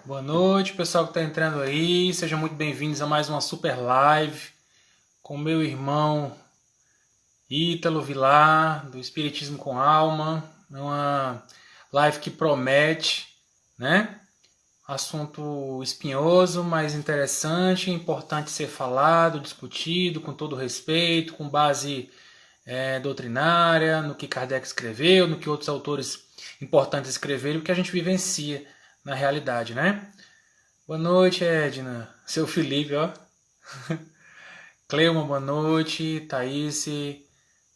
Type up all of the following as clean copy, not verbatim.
Boa noite, pessoal que está entrando aí. Sejam muito bem-vindos a mais uma super live com meu irmão Ítalo Vilar, do Espiritismo com Alma. Uma live que promete, né? Assunto espinhoso, mas interessante, importante ser falado, discutido com todo respeito, com base doutrinária, no que Kardec escreveu, no que outros autores importantes escreveram, o que a gente vivencia na realidade, né? Boa noite, Edna. Seu Felipe, ó. Cleuma, boa noite. Thaís.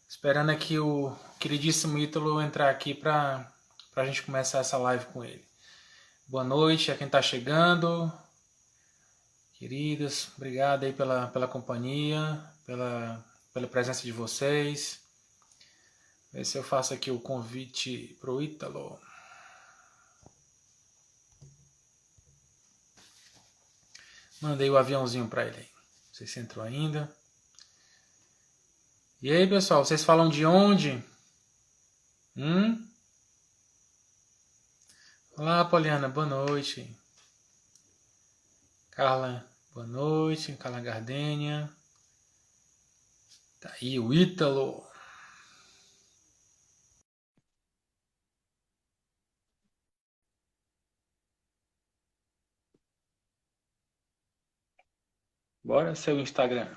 Esperando aqui o queridíssimo Ítalo entrar aqui para a gente começar essa live com ele. Boa noite a quem está chegando. Queridas, obrigado aí pela companhia, pela presença de vocês. Ver se eu faço aqui o convite pro Ítalo. Mandei o aviãozinho para ele aí. Não sei se entrou ainda. E aí, pessoal, vocês falam de onde? Olá, Poliana, boa noite. Carla, boa noite. Carla Gardênia. Tá aí o Ítalo. Bora seu Instagram.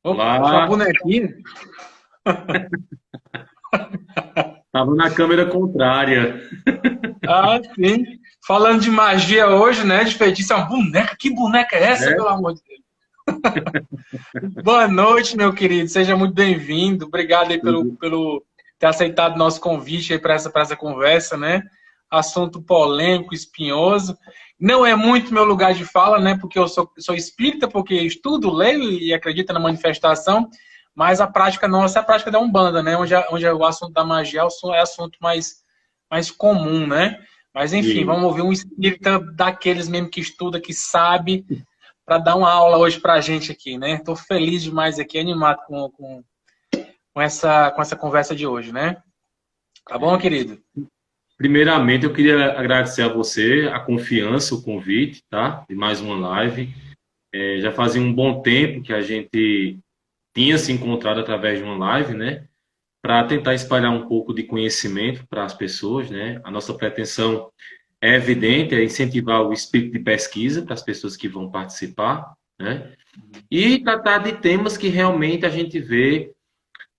Opa, sua Olá, bonequinha. estava na câmera contrária. Ah, sim. Falando de magia hoje, né? De feitiço, é uma boneca. Que boneca é essa, pelo Né? amor de Deus? Boa noite, meu querido. Seja muito bem-vindo. Obrigado aí pelo ter aceitado o nosso convite aí para essa conversa, né? Assunto polêmico, espinhoso. Não é muito meu lugar de fala, né? Porque eu sou espírita, porque estudo, leio e acredito na manifestação, mas a prática nossa é a prática da Umbanda, né? Onde o assunto da magia é assunto mais comum, né? Mas enfim, E vamos ouvir um espírita daqueles mesmo que estuda, que sabe, para dar uma aula hoje para a gente aqui, né? Estou feliz demais aqui, animado com essa conversa de hoje, né? Tá bom, querido? primeiramente eu queria agradecer a você a confiança, o convite, tá? De mais uma live. Já fazia um bom tempo que a gente tinha se encontrado através de uma live, né? Para tentar espalhar um pouco de conhecimento para as pessoas, né? A nossa pretensão é evidente, é incentivar o espírito de pesquisa para as pessoas que vão participar, né? E tratar de temas que realmente a gente vê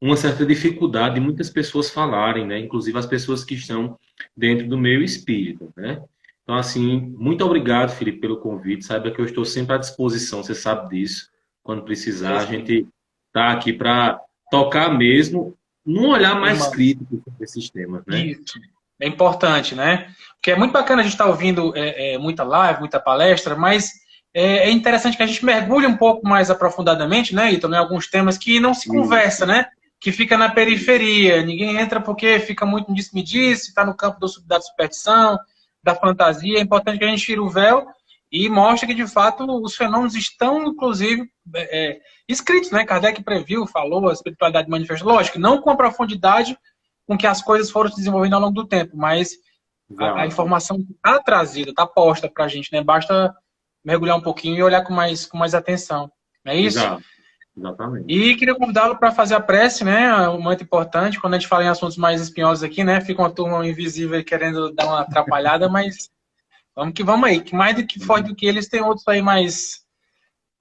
uma certa dificuldade de muitas pessoas falarem, né? Inclusive as pessoas que estão dentro do meio espírita, né? Então, assim, muito obrigado, Felipe, pelo convite. Saiba que eu estou sempre à disposição, você sabe disso. Quando precisar, Sei a sim. gente está aqui para tocar mesmo num olhar mais Irmão, crítico sobre esses temas, né? isso. É importante, né? Porque é muito bacana a gente estar ouvindo muita live, muita palestra, mas é interessante que a gente mergulhe um pouco mais aprofundadamente, né, Ítalo, em alguns temas que não se conversa, Isso, né? Que fica na periferia. Ninguém entra porque fica muito disse-me-disse, está no campo da superstição, da fantasia. É importante que a gente tire o véu e mostre que, de fato, os fenômenos estão, inclusive, escritos, né? Kardec previu, falou, a espiritualidade manifesta. Lógico, não com a profundidade com que as coisas foram se desenvolvendo ao longo do tempo, mas a exato, informação está trazida, está posta para a gente, né? Basta mergulhar um pouquinho e olhar com mais atenção. Não é isso? exato, exatamente. E queria convidá-lo para fazer a prece, né? É muito importante. Quando a gente fala em assuntos mais espinhosos aqui, né? Fica uma turma invisível aí querendo dar uma atrapalhada, mas vamos que vamos aí. Que mais do que forte do que eles, tem outros aí mais.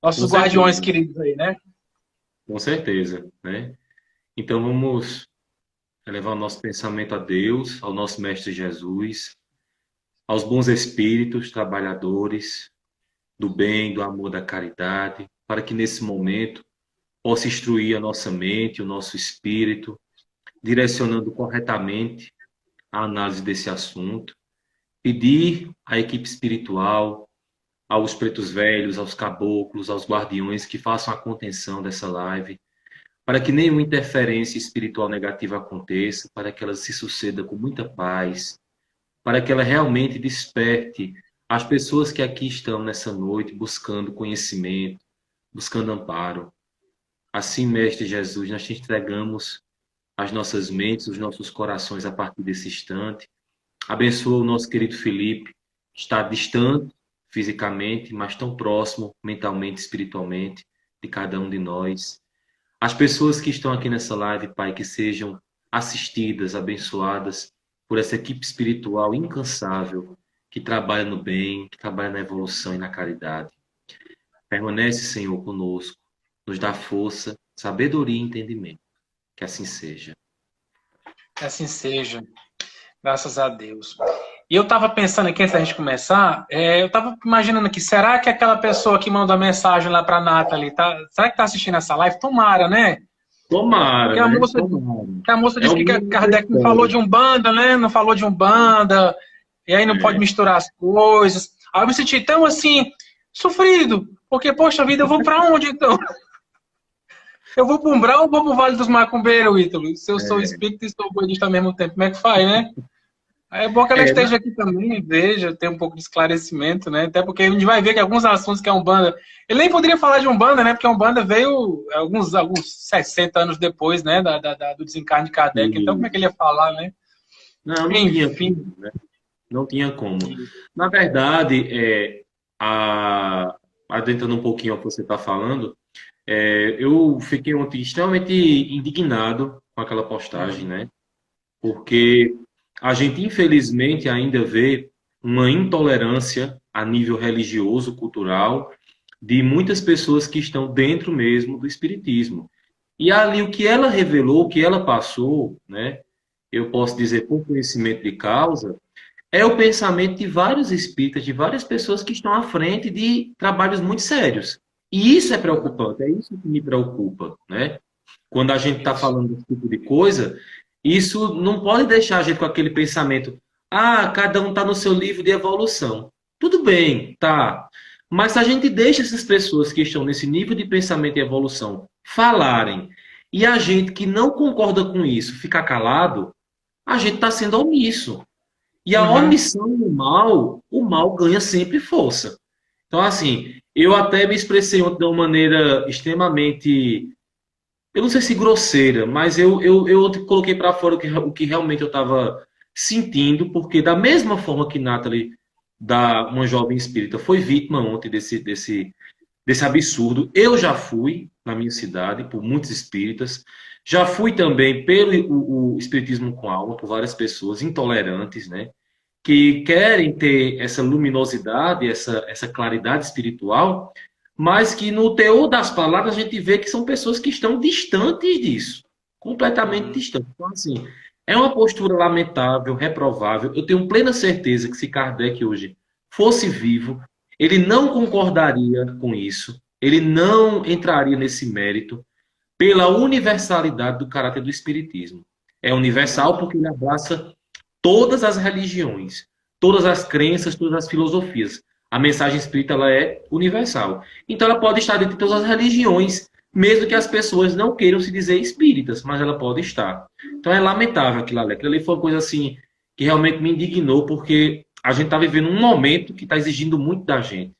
Com Nossos guardiões certeza, queridos aí, né? com certeza, né? Então vamos elevar o nosso pensamento a Deus, ao nosso Mestre Jesus, aos bons espíritos, trabalhadores do bem, do amor, da caridade, para que nesse momento possa instruir a nossa mente, o nosso espírito, direcionando corretamente a análise desse assunto. Pedir à equipe espiritual, aos pretos velhos, aos caboclos, aos guardiões que façam a contenção dessa live, para que nenhuma interferência espiritual negativa aconteça, para que ela se suceda com muita paz, para que ela realmente desperte as pessoas que aqui estão nessa noite buscando conhecimento, buscando amparo. Assim, Mestre Jesus, nós te entregamos as nossas mentes, os nossos corações a partir desse instante. Abençoa o nosso querido Felipe, que está distante fisicamente, mas tão próximo mentalmente, espiritualmente, de cada um de nós. As pessoas que estão aqui nessa live, Pai, que sejam assistidas, abençoadas por essa equipe espiritual incansável, que trabalha no bem, que trabalha na evolução e na caridade. Permanece, Senhor, conosco, nos dá força, sabedoria e entendimento. Que assim seja. Que assim seja. Graças a Deus. E eu estava pensando aqui, antes da gente começar, eu estava imaginando aqui, será que aquela pessoa que mandou a mensagem lá para a Nathalie, será que está assistindo essa live? Tomara, né? Porque Tomara, né? Tomara. a moça É disse o que mínimo que Kardec não falou espero. de Umbanda, né? Não falou de Umbanda, e aí não pode É. misturar as coisas. Aí eu me senti tão assim, sofrido, porque, poxa vida, eu vou para onde então? Eu vou para o Umbral ou vou para o Vale dos Macumbeiros, Ítalo? Se eu sou É, espírita e sou budista ao mesmo tempo, como é que faz, né? É bom que ela é, esteja aqui também, veja, ter um pouco de esclarecimento, né? Até porque a gente vai ver que alguns assuntos que a Umbanda... Ele nem poderia falar de Umbanda, né? Porque a Umbanda veio alguns 60 anos depois, né? Do desencarne de Kardec. Então, como é que ele ia falar, né? não tinha Enfim. como, né? Não tinha como. Na verdade, adentrando um pouquinho ao que você está falando, eu fiquei ontem extremamente indignado com aquela postagem, né? Porque a gente, infelizmente, ainda vê uma intolerância a nível religioso, cultural, de muitas pessoas que estão dentro mesmo do espiritismo. E ali o que ela revelou, o que ela passou, né? Eu posso dizer por conhecimento de causa, é o pensamento de vários espíritas, de várias pessoas que estão à frente de trabalhos muito sérios. E isso é preocupante, é isso que me preocupa, né? Quando a gente está Isso. falando desse tipo de coisa, isso não pode deixar a gente com aquele pensamento, cada um está no seu livro de evolução. Tudo bem, tá. Mas se a gente deixa essas pessoas que estão nesse nível de pensamento e evolução falarem, e a gente que não concorda com isso ficar calado, a gente está sendo omisso. E a Uhum. omissão do mal, o mal ganha sempre força. Então, assim, eu até me expressei ontem de uma maneira extremamente, eu não sei se grosseira, mas eu ontem coloquei para fora o que realmente eu estava sentindo, porque da mesma forma que Nathalie, uma jovem espírita, foi vítima ontem desse absurdo, eu já fui na minha cidade por muitos espíritas, já fui também pelo o espiritismo com alma, por várias pessoas intolerantes, né? Que querem ter essa luminosidade, essa claridade espiritual, mas que no teor das palavras a gente vê que são pessoas que estão distantes disso, completamente Uhum. distantes. Então, assim, é uma postura lamentável, reprovável. Eu tenho plena certeza que se Kardec hoje fosse vivo, ele não concordaria com isso, ele não entraria nesse mérito pela universalidade do caráter do espiritismo. É universal Uhum. porque ele abraça todas as religiões, todas as crenças, todas as filosofias. A mensagem espírita ela é universal. Então ela pode estar dentro de todas as religiões, mesmo que as pessoas não queiram se dizer espíritas, mas ela pode estar. Então é lamentável aquilo ali. Aquilo ali foi uma coisa assim que realmente me indignou, porque a gente está vivendo um momento que está exigindo muito da gente.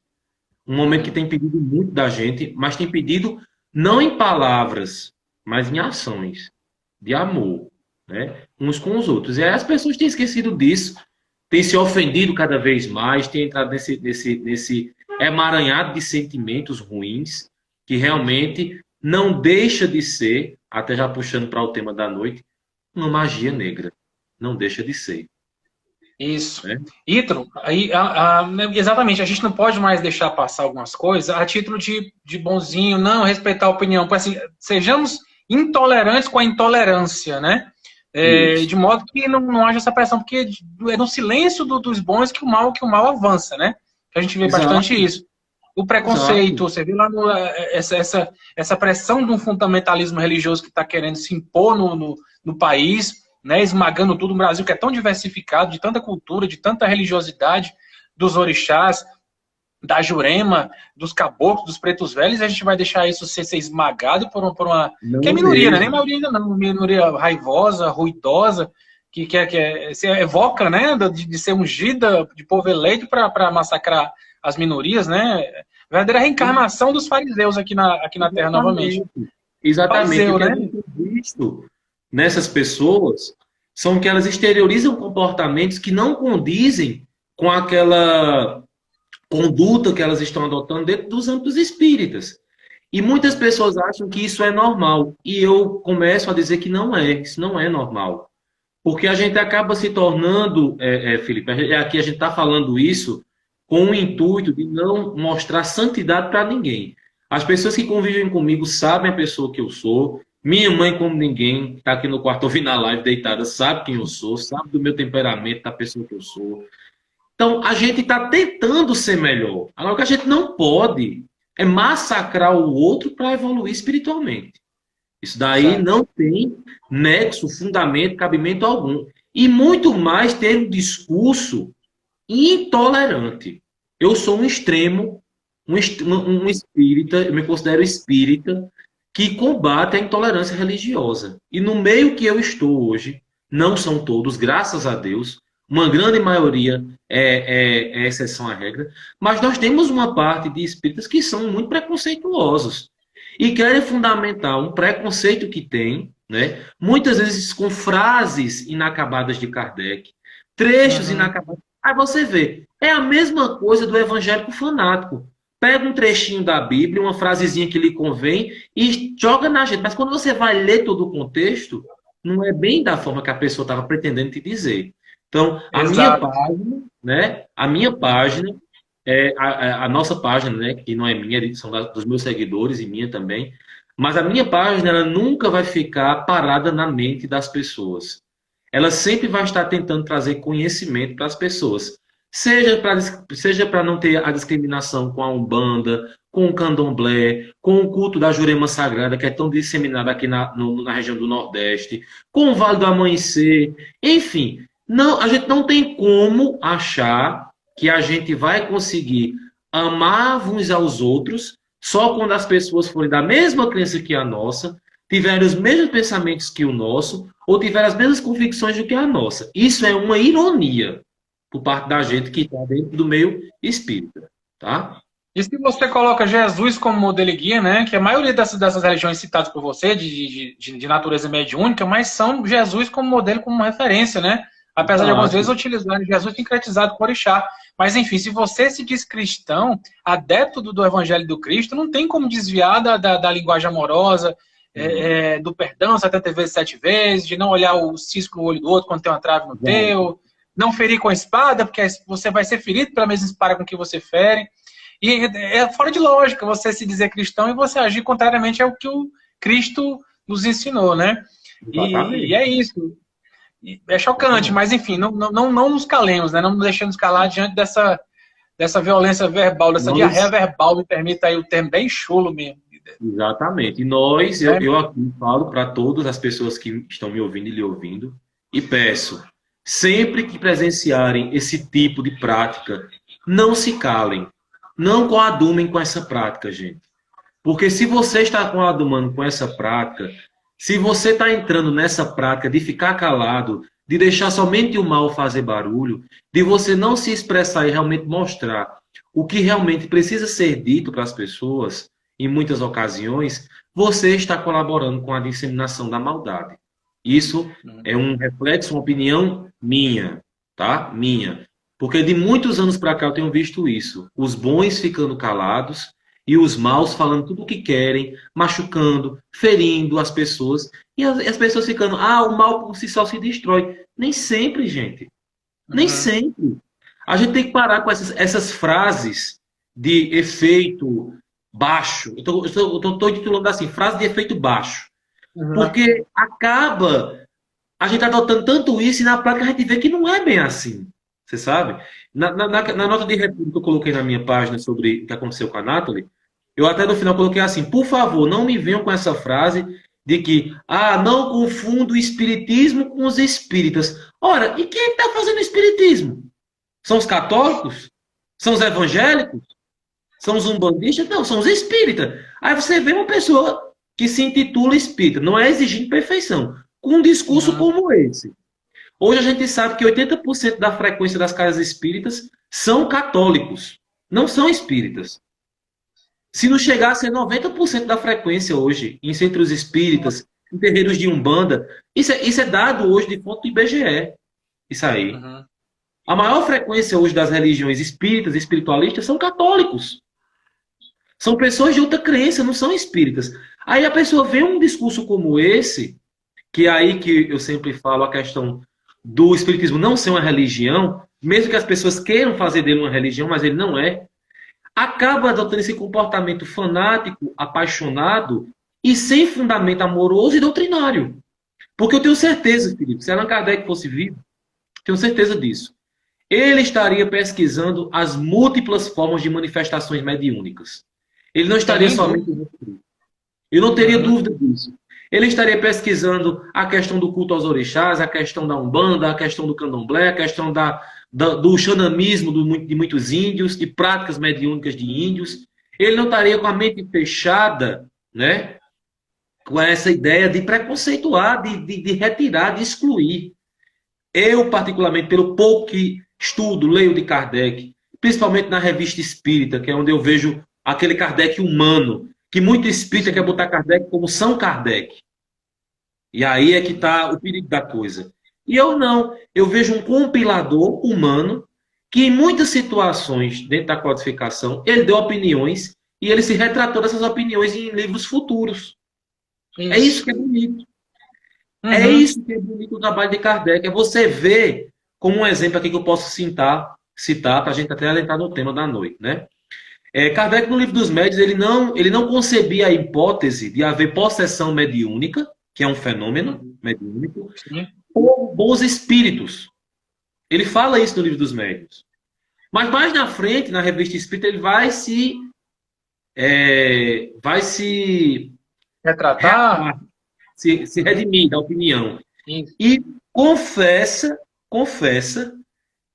Um momento que Uhum. tem pedido muito da gente, mas tem pedido não em palavras, mas em ações de amor, né? Uns com os outros. E aí as pessoas têm esquecido disso, têm se ofendido cada vez mais, têm entrado nesse emaranhado de sentimentos ruins, que realmente não deixa de ser, até já puxando para o tema da noite, uma magia negra. Não deixa de ser, Isso. né? Ítalo, aí, né, exatamente, a gente não pode mais deixar passar algumas coisas a título de bonzinho, não, respeitar a opinião. Assim, sejamos intolerantes com a intolerância, né? Isso. De modo que não haja essa pressão, porque é no silêncio dos bons que o mal avança, né? A gente vê bastante Exato, isso. O preconceito, exato. você vê lá essa pressão de um fundamentalismo religioso que está querendo se impor no país, né, esmagando tudo. Um Brasil que é tão diversificado, de tanta cultura, de tanta religiosidade, dos orixás, da Jurema, dos caboclos, dos pretos velhos, e a gente vai deixar isso ser esmagado por uma... Que é Não minoria, né? Nem mesmo. maioria ainda não, minoria raivosa, ruidosa, que se evoca, né, de ser ungida, de povo eleito para massacrar as minorias, né? Verdadeira reencarnação dos fariseus aqui na Terra novamente. Exatamente. Exatamente. O Fariseu, que a né? gente tem visto nessas pessoas são que elas exteriorizam comportamentos que não condizem com aquela conduta que elas estão adotando dentro dos âmbitos espíritas. E muitas pessoas acham que isso é normal. E eu começo a dizer que não é, isso não é normal. Porque a gente acaba se tornando, Felipe, aqui a gente está falando isso com o intuito de não mostrar santidade para ninguém. As pessoas que convivem comigo sabem a pessoa que eu sou. Minha mãe, como ninguém, está aqui no quarto ouvindo a live deitada, sabe quem eu sou, sabe do meu temperamento, da pessoa que eu sou. Então, a gente está tentando ser melhor. Agora, o que a gente não pode é massacrar o outro para evoluir espiritualmente. Isso daí Certo. não tem nexo, fundamento, cabimento algum. E muito mais ter um discurso intolerante. Eu sou um extremo, um espírita, eu me considero espírita, que combate a intolerância religiosa. E no meio que eu estou hoje, não são todos, graças a Deus, uma grande maioria é exceção à regra, mas nós temos uma parte de espíritas que são muito preconceituosos e querem fundamentar um preconceito que tem, né, muitas vezes com frases inacabadas de Kardec, trechos Uhum. inacabados. Aí você vê, é a mesma coisa do evangélico fanático. Pega um trechinho da Bíblia, uma frasezinha que lhe convém e joga na gente. Mas quando você vai ler todo o contexto, não é bem da forma que a pessoa estava pretendendo te dizer. Então, a minha Exato. página, né? A minha página, a nossa página, né? Que não é minha, são dos meus seguidores e minha também. Mas a minha página, ela nunca vai ficar parada na mente das pessoas. Ela sempre vai estar tentando trazer conhecimento para as pessoas. Seja para não ter a discriminação com a Umbanda, com o Candomblé, com o culto da Jurema Sagrada, que é tão disseminado aqui na região do Nordeste, com o Vale do Amanhecer, enfim, não, a gente não tem como achar que a gente vai conseguir amar uns aos outros só quando as pessoas forem da mesma crença que a nossa, tiverem os mesmos pensamentos que o nosso, ou tiverem as mesmas convicções do que a nossa. Isso é uma ironia por parte da gente que está dentro do meio espírita, tá? E se você coloca Jesus como modelo e guia, né? Que a maioria dessas religiões citadas por você, de natureza mediúnica, mas são Jesus como modelo, como referência, né? Apesar de algumas vezes Exato. utilizarem Jesus sincretizado com o orixá. Mas, enfim, se você se diz cristão, adepto do Evangelho do Cristo, não tem como desviar da linguagem amorosa, do perdão 70 vezes, 7 vezes, de não olhar o cisco no olho do outro quando tem uma trave no Exato. teu, não ferir com a espada, porque você vai ser ferido pela mesma espada com que você fere. E é fora de lógica você se dizer cristão e você agir contrariamente ao que o Cristo nos ensinou, né? E Exatamente. é isso. É chocante, Exatamente. mas enfim, não nos calemos, né? Não nos deixemos calar diante dessa violência verbal, dessa diarreia Nós, verbal, me permita aí o termo bem chulo mesmo. exatamente. E nós, eu, Né? eu aqui falo para todas as pessoas que estão me ouvindo e lhe ouvindo, e peço, sempre que presenciarem esse tipo de prática, não se calem, não coadumem com essa prática, gente. Porque se você está coadumando com essa prática, se você está entrando nessa prática de ficar calado, de deixar somente o mal fazer barulho, de você não se expressar e realmente mostrar o que realmente precisa ser dito para as pessoas, em muitas ocasiões, você está colaborando com a disseminação da maldade. Isso é um reflexo, uma opinião minha, tá? Minha. Porque de muitos anos para cá eu tenho visto isso. Os bons ficando calados e os maus falando tudo o que querem, machucando, ferindo as pessoas, e as pessoas ficando, o mal por si só se destrói. Nem sempre, gente. Nem Uhum. sempre. A gente tem que parar com essas frases de efeito baixo. Eu tô titulando assim, frase de efeito baixo. Uhum. Porque acaba a gente adotando tanto isso e na prática a gente vê que não é bem assim. Você sabe? Na nota de repúdio que eu coloquei na minha página sobre o que aconteceu com a Nathalie, eu até no final coloquei assim: por favor, não me venham com essa frase de que, não confundo o espiritismo com os espíritas. Ora, e quem está fazendo espiritismo? São os católicos? São os evangélicos? São os umbandistas? Não, são os espíritas. Aí você vê uma pessoa que se intitula espírita, não é exigindo perfeição, com um discurso Uhum. como esse. Hoje a gente sabe que 80% da frequência das casas espíritas são católicos, não são espíritas. Se não chegar a ser 90% da frequência hoje em centros espíritas, em terreiros de Umbanda. Isso é dado hoje de fonte do IBGE. Isso aí. Uhum. A maior frequência hoje das religiões espíritas e espiritualistas são católicos. São pessoas de outra crença, não são espíritas. Aí a pessoa vê um discurso como esse, que é aí que eu sempre falo a questão do espiritismo não ser uma religião, mesmo que as pessoas queiram fazer dele uma religião, mas ele não é, acaba adotando esse comportamento fanático, apaixonado e sem fundamento amoroso e doutrinário. Porque eu tenho certeza, Felipe, se Allan Kardec fosse vivo, tenho certeza disso. Ele estaria pesquisando as múltiplas formas de manifestações mediúnicas. Ele não estaria somente... Eu não teria dúvida disso. Ele estaria pesquisando a questão do culto aos orixás, a questão da Umbanda, a questão do candomblé, a questão do xamanismo de muitos índios, de práticas mediúnicas de índios. Ele não estaria com a mente fechada, né, com essa ideia de preconceituar, de retirar, de excluir. Eu, particularmente, pelo pouco que estudo, leio de Kardec, principalmente na Revista Espírita, que é onde eu vejo aquele Kardec humano, que muito espírita quer botar Kardec como São Kardec. E aí é que está o perigo da coisa. E eu não. Eu vejo um compilador humano que, em muitas situações, dentro da codificação, ele deu opiniões e ele se retratou dessas opiniões em livros futuros. Isso. É isso que é bonito. Uhum. É isso que é bonito do trabalho de Kardec. É você ver, como um exemplo aqui que eu posso citar para a gente até adentrar no tema da noite, né? Kardec, no Livro dos Médiuns, ele não concebia a hipótese de haver possessão mediúnica, que é um fenômeno mediúnico, por bons espíritos. Ele fala isso no Livro dos Médiuns. Mas mais na frente, na Revista Espírita, ele vai se retratar, se redimir da opinião. Isso. E confessa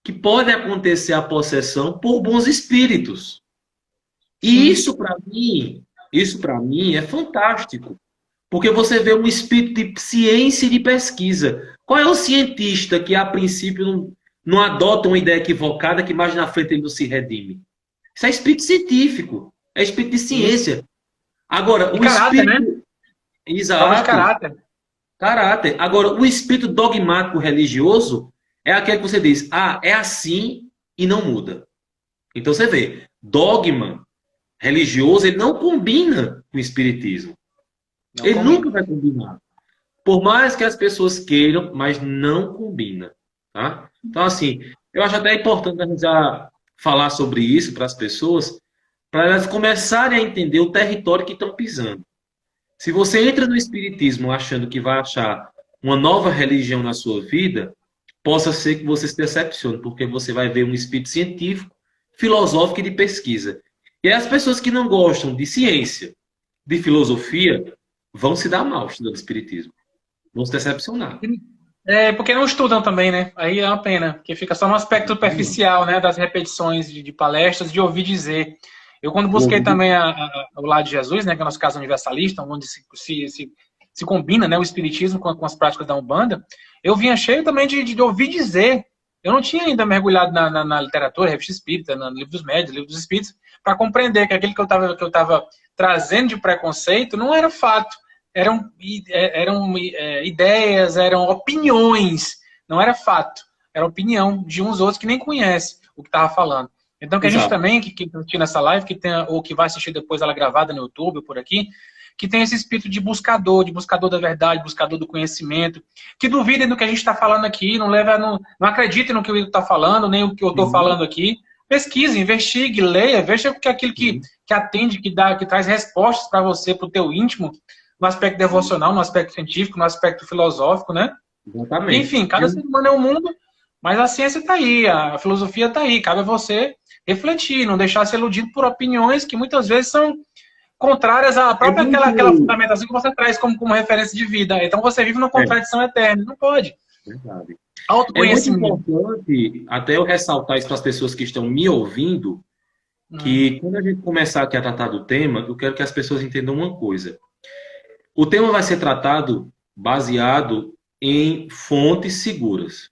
que pode acontecer a possessão por bons espíritos. E isso para mim é fantástico, porque você vê um espírito de ciência e de pesquisa. Qual é o cientista que a princípio não adota uma ideia equivocada que mais na frente ele não se redime? Isso é espírito científico, é espírito de ciência. Agora, o caráter, espírito, né? Exato. Caráter. Agora, o espírito dogmático religioso é aquele que você diz, é assim e não muda. Então você vê, dogma religioso, ele não combina com o espiritismo. Ele nunca vai combinar. Por mais que as pessoas queiram, mas não combina. Tá? Então, assim, eu acho até importante a gente já falar sobre isso para as pessoas, para elas começarem a entender o território que estão pisando. Se você entra no espiritismo achando que vai achar uma nova religião na sua vida, possa ser que você se decepcione, porque você vai ver um espírito científico, filosófico e de pesquisa. E aí as pessoas que não gostam de ciência, de filosofia, vão se dar mal estudando espiritismo. Vão se decepcionar. Porque não estudam também, né? Aí é uma pena, porque fica só no aspecto superficial, né? Das repetições de palestras, de ouvir dizer. Eu, quando busquei também o lado de Jesus, né? Que é o nosso caso universalista, onde se combina, né, o espiritismo com as práticas da Umbanda, eu vinha cheio também de ouvir dizer. Eu não tinha ainda mergulhado na literatura, revista espírita, no Livro dos Médiuns, Livro dos Espíritos, para compreender que aquilo que eu estava trazendo de preconceito não era fato. Eram ideias, eram opiniões, não era fato. Era opinião de uns outros que nem conhecem o que estava falando. Então, que a gente também, que assistir nessa live, ou que vai assistir depois ela gravada no YouTube ou por aqui, que tem esse espírito de buscador da verdade, buscador do conhecimento, que duvidem do que a gente está falando aqui, não acreditem no que o Igor está falando, nem o que eu estou falando aqui. Pesquise, investigue, leia, veja que aquilo que atende, que traz respostas para você, para o teu íntimo, no aspecto devocional, no aspecto científico, no aspecto filosófico, né? Exatamente. Enfim, cada ser humano é um mundo, mas a ciência está aí, a filosofia está aí. Cabe a você refletir, não deixar ser iludido por opiniões que muitas vezes são contrárias à própria aquela fundamentação que você traz como referência de vida. Então você vive numa contradição eterna. Não pode. Verdade. Autoconhecimento. É muito importante, até eu ressaltar isso para as pessoas que estão me ouvindo, que quando a gente começar aqui a tratar do tema, eu quero que as pessoas entendam uma coisa. O tema vai ser tratado baseado em fontes seguras.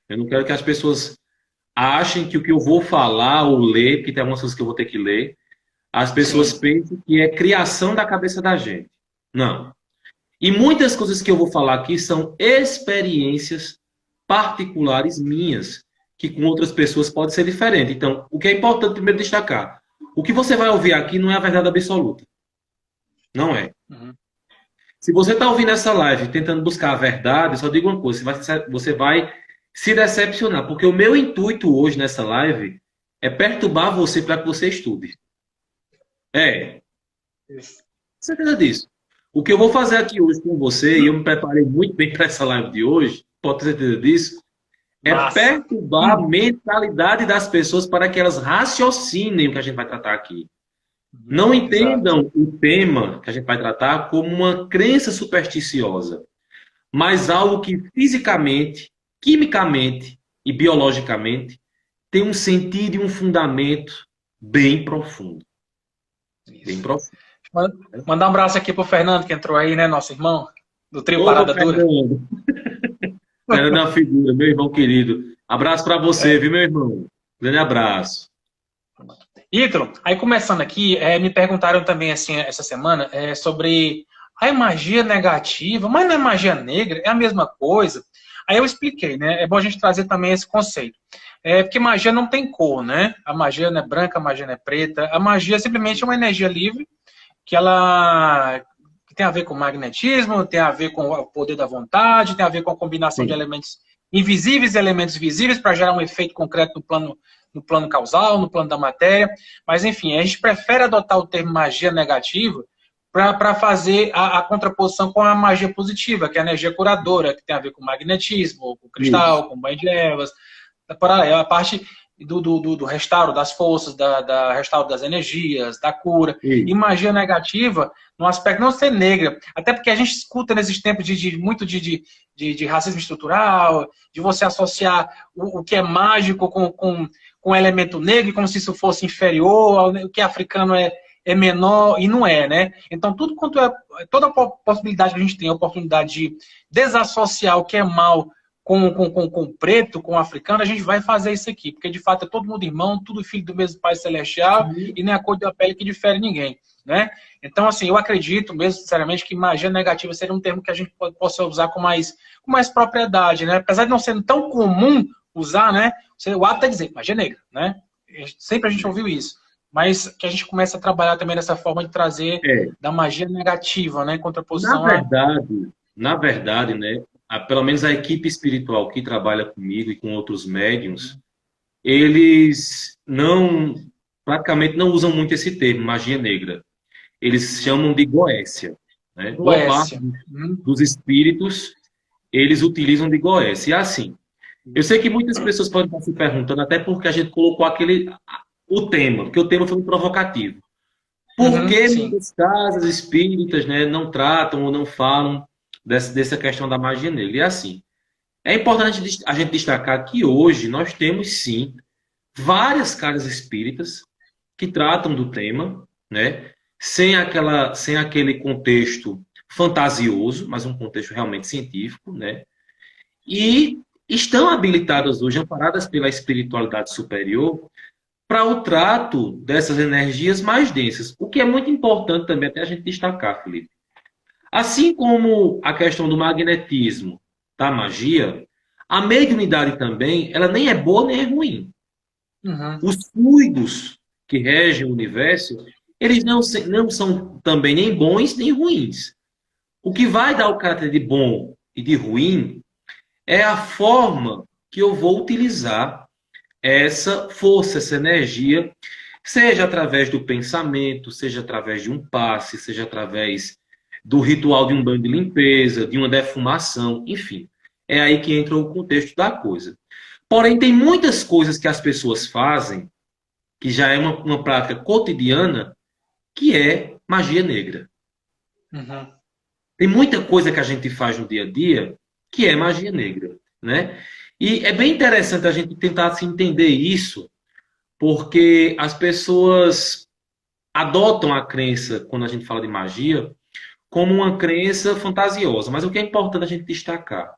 Eu não quero que as pessoas achem que o que eu vou falar ou ler, porque tem algumas coisas que eu vou ter que ler, as pessoas pensam que é criação da cabeça da gente. Não. E muitas coisas que eu vou falar aqui são experiências particulares minhas, que com outras pessoas pode ser diferente. Então, o que é importante primeiro destacar, o que você vai ouvir aqui não é a verdade absoluta. Não é. Uhum. Se você está ouvindo essa live tentando buscar a verdade, só digo uma coisa, você vai se decepcionar, porque o meu intuito hoje nessa live é perturbar você para que você estude. É, Isso. certeza disso. O que eu vou fazer aqui hoje com você, e eu me preparei muito bem para essa live de hoje, pode ter certeza disso, é Massa. perturbar a mentalidade das pessoas para que elas raciocinem o que a gente vai tratar aqui. Não Exato. entendam o tema que a gente vai tratar como uma crença supersticiosa, mas algo que fisicamente, quimicamente e biologicamente tem um sentido e um fundamento bem profundo. Bem Isso. profundo. Mandar um abraço aqui pro Fernando, que entrou aí, né? Nosso irmão, do trio Opa, Parada Dura. Fernando. Fernando é uma figura, meu irmão querido. Abraço para você, viu, meu irmão? Grande abraço. Ítalo, aí começando aqui, me perguntaram também assim essa semana sobre a magia negativa, mas não é magia negra, é a mesma coisa. Aí eu expliquei, né? É bom a gente trazer também esse conceito. Porque magia não tem cor, né? A magia não é branca, a magia não é preta. A magia é simplesmente uma energia livre que tem a ver com magnetismo, tem a ver com o poder da vontade, tem a ver com a combinação de Sim, elementos invisíveis e elementos visíveis para gerar um efeito concreto no plano causal, no plano da matéria. Mas, enfim, a gente prefere adotar o termo magia negativa para fazer a contraposição com a magia positiva, que é a energia curadora, que tem a ver com magnetismo, com isso. cristal, com banho de ervas, é a parte do restauro das forças, da restauro das energias, da cura. E Isso. magia negativa, no aspecto não ser negra, até porque a gente escuta nesses tempos muito de racismo estrutural, de você associar o que é mágico com o elemento negro, como se isso fosse inferior, o que é africano é menor, e não é, né? Então, tudo quanto toda a possibilidade que a gente tem, a oportunidade de desassociar o que é mal com o preto, com o africano, a gente vai fazer isso aqui, porque de fato é todo mundo irmão, tudo filho do mesmo Pai Celestial, Sim. e nem a cor da pele que difere ninguém, né? Então, assim, eu acredito mesmo, sinceramente, que magia negativa seria um termo que a gente possa usar com mais propriedade, né? Apesar de não ser tão comum usar, né? O ato é dizer magia negra, né? Sempre a gente ouviu isso. Mas que a gente comece a trabalhar também dessa forma de trazer É, da magia negativa, né? Em na contraposição a. verdade, na verdade, né, pelo menos a equipe espiritual que trabalha comigo e com outros médiums, eles não, praticamente não usam muito esse termo, magia negra. Eles chamam de goécia, né? Boa parte Goécia. dos espíritos, eles utilizam de goécia. E assim, eu sei que muitas pessoas podem estar se perguntando, até porque a gente colocou o tema, porque o tema foi um provocativo. Por que Sim. muitas casas espíritas, né, não tratam ou não falam dessa questão da magia negra? E assim, é importante a gente destacar que hoje nós temos sim várias casas espíritas que tratam do tema, né, sem aquele contexto fantasioso, mas um contexto realmente científico, né, e estão habilitadas hoje, amparadas pela espiritualidade superior, para o trato dessas energias mais densas. O que é muito importante também até a gente destacar, Felipe. Assim como a questão do magnetismo, da magia, a mediunidade também, ela nem é boa nem é ruim. Uhum. Os fluidos que regem o universo, eles não são também nem bons nem ruins. O que vai dar o caráter de bom e de ruim é a forma que eu vou utilizar essa força, essa energia, seja através do pensamento, seja através de um passe, seja através do ritual de um banho de limpeza, de uma defumação, enfim. É aí que entra o contexto da coisa. Porém, tem muitas coisas que as pessoas fazem, que já é uma prática cotidiana, que é magia negra. Uhum. Tem muita coisa que a gente faz no dia a dia que é magia negra, né? E é bem interessante a gente tentar se entender isso, porque as pessoas adotam a crença, quando a gente fala de magia, como uma crença fantasiosa. Mas o que é importante a gente destacar?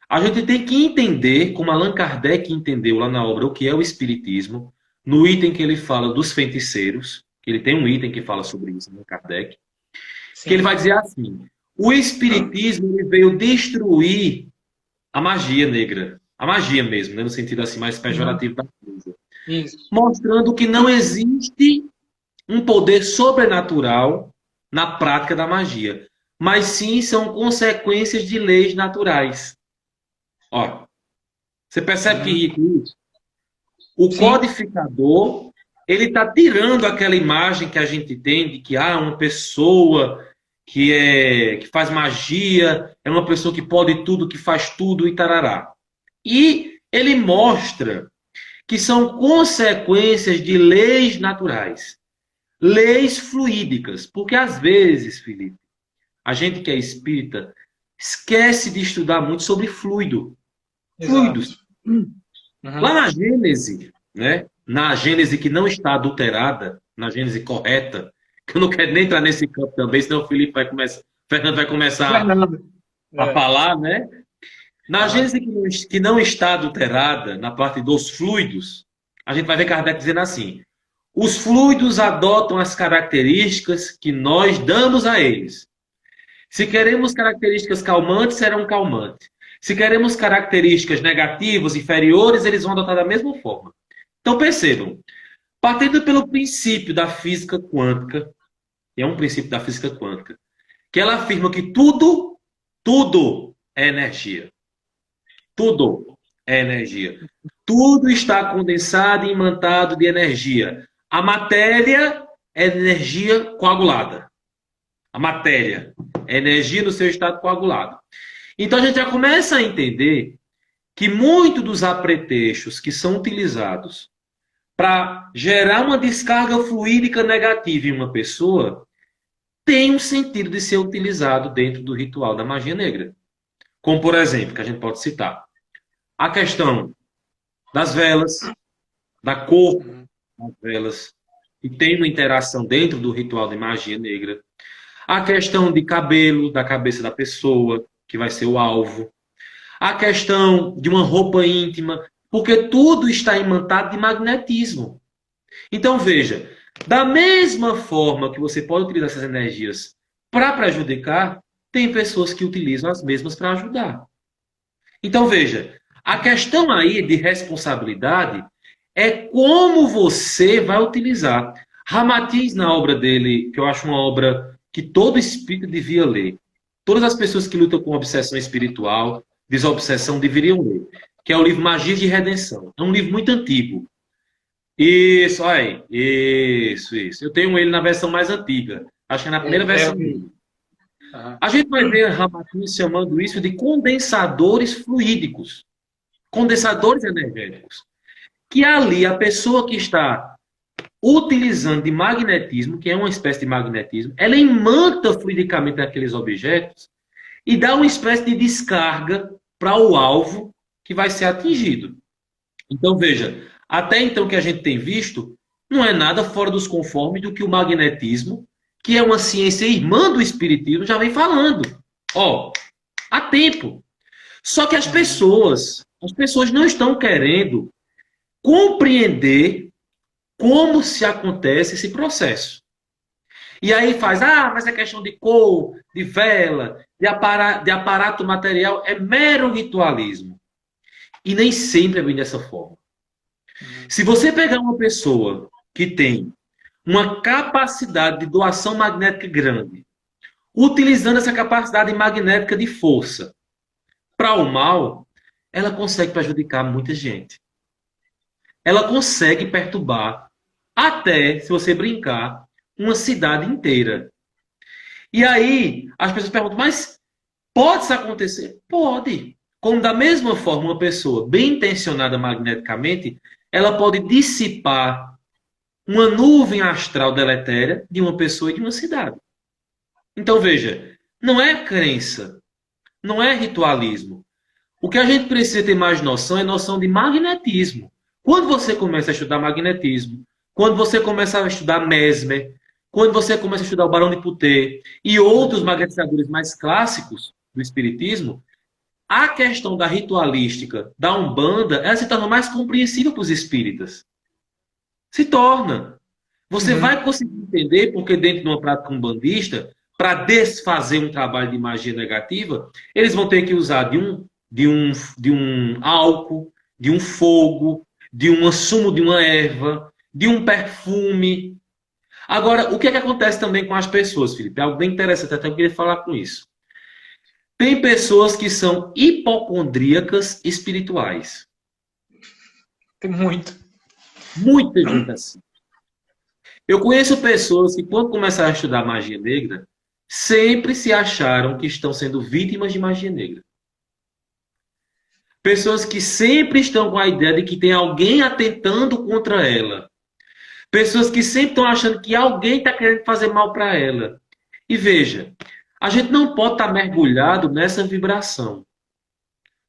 A gente tem que entender, como Allan Kardec entendeu lá na obra O que é o Espiritismo, no item que ele fala dos feiticeiros, que ele tem um item que fala sobre isso, Allan Kardec, que ele Sim. vai dizer assim: O espiritismo ele veio destruir a magia negra. A magia mesmo, né? No sentido assim mais pejorativo da coisa. Isso. Mostrando que não existe um poder sobrenatural na prática da magia, mas sim são consequências de leis naturais. Ó, você percebe que rico isso? O Sim. codificador, ele está tirando aquela imagem que a gente tem de que uma pessoa que faz magia, é uma pessoa que pode tudo, que faz tudo e tarará. E ele mostra que são consequências de leis naturais, leis fluídicas, porque às vezes, Felipe, a gente que é espírita esquece de estudar muito sobre fluidos. Lá na Gênese, né? Na Gênese que não está adulterada, na Gênese correta, que eu não quero nem entrar nesse campo também, senão o Fernando vai começar a falar, né? Na Gênese que não está adulterada, na parte dos fluidos, a gente vai ver Kardec dizendo assim: os fluidos adotam as características que nós damos a eles. Se queremos características calmantes, serão calmantes. Se queremos características negativas, inferiores, eles vão adotar da mesma forma. Então percebam, partindo pelo princípio da física quântica, que é um princípio da física quântica, que ela afirma que tudo é energia. Tudo é energia. Tudo está condensado e imantado de energia. A matéria é energia coagulada. A matéria é energia no seu estado coagulado. Então a gente já começa a entender que muitos dos apetrechos que são utilizados para gerar uma descarga fluídica negativa em uma pessoa tem um sentido de ser utilizado dentro do ritual da magia negra. Como, por exemplo, que a gente pode citar, a questão das velas, da cor das velas, que tem uma interação dentro do ritual de magia negra. A questão de cabelo, da cabeça da pessoa, que vai ser o alvo. A questão de uma roupa íntima, porque tudo está imantado de magnetismo. Então, veja, da mesma forma que você pode utilizar essas energias para prejudicar, tem pessoas que utilizam as mesmas para ajudar. Então, veja, a questão aí de responsabilidade é como você vai utilizar. Ramatiz, na obra dele, que eu acho uma obra que todo espírito devia ler, todas as pessoas que lutam com obsessão espiritual, desobsessão, deveriam ler, que é o livro Magias de Redenção. É um livro muito antigo. Isso, aí. Isso. Eu tenho ele na versão mais antiga. Acho que é na primeira versão dele. A gente vai ver Ramatiz chamando isso de condensadores fluídicos. Condensadores energéticos. Que ali a pessoa que está utilizando de magnetismo, que é uma espécie de magnetismo, ela imanta fluidicamente aqueles objetos e dá uma espécie de descarga para o alvo que vai ser atingido. Então, veja, até então que a gente tem visto, não é nada fora dos conformes do que o magnetismo, que é uma ciência irmã do espiritismo, já vem falando. Há tempo. Só que as pessoas não estão querendo compreender como se acontece esse processo. E aí faz, mas é questão de cor, de vela, de aparato material, é mero ritualismo. E nem sempre é bem dessa forma. Se você pegar uma pessoa que tem uma capacidade de doação magnética grande, utilizando essa capacidade magnética de força para o mal, ela consegue prejudicar muita gente. Ela consegue perturbar, até, se você brincar, uma cidade inteira. E aí, as pessoas perguntam, mas pode isso acontecer? Pode. Como da mesma forma, uma pessoa bem intencionada magneticamente, ela pode dissipar uma nuvem astral deletéria de uma pessoa e de uma cidade. Então, veja, não é crença, não é ritualismo. O que a gente precisa ter mais noção é noção de magnetismo. Quando você começa a estudar magnetismo, quando você começa a estudar Mesmer, quando você começa a estudar o Barão de Putê e outros magnetizadores mais clássicos do espiritismo, a questão da ritualística da Umbanda, ela se torna mais compreensível para os espíritas. Se torna. Você vai conseguir entender porque dentro de uma prática umbandista, para desfazer um trabalho de magia negativa, eles vão ter que usar de um álcool, de um fogo, de um sumo de uma erva, de um perfume. Agora, o que é que acontece também com as pessoas, Felipe? É algo bem interessante, até eu queria falar com isso. Tem pessoas que são hipocondríacas espirituais. Tem muito. Muita gente assim. Eu conheço pessoas que, quando começaram a estudar magia negra, sempre se acharam que estão sendo vítimas de magia negra. Pessoas que sempre estão com a ideia de que tem alguém atentando contra ela. Pessoas que sempre estão achando que alguém está querendo fazer mal para ela. E veja, a gente não pode estar mergulhado nessa vibração.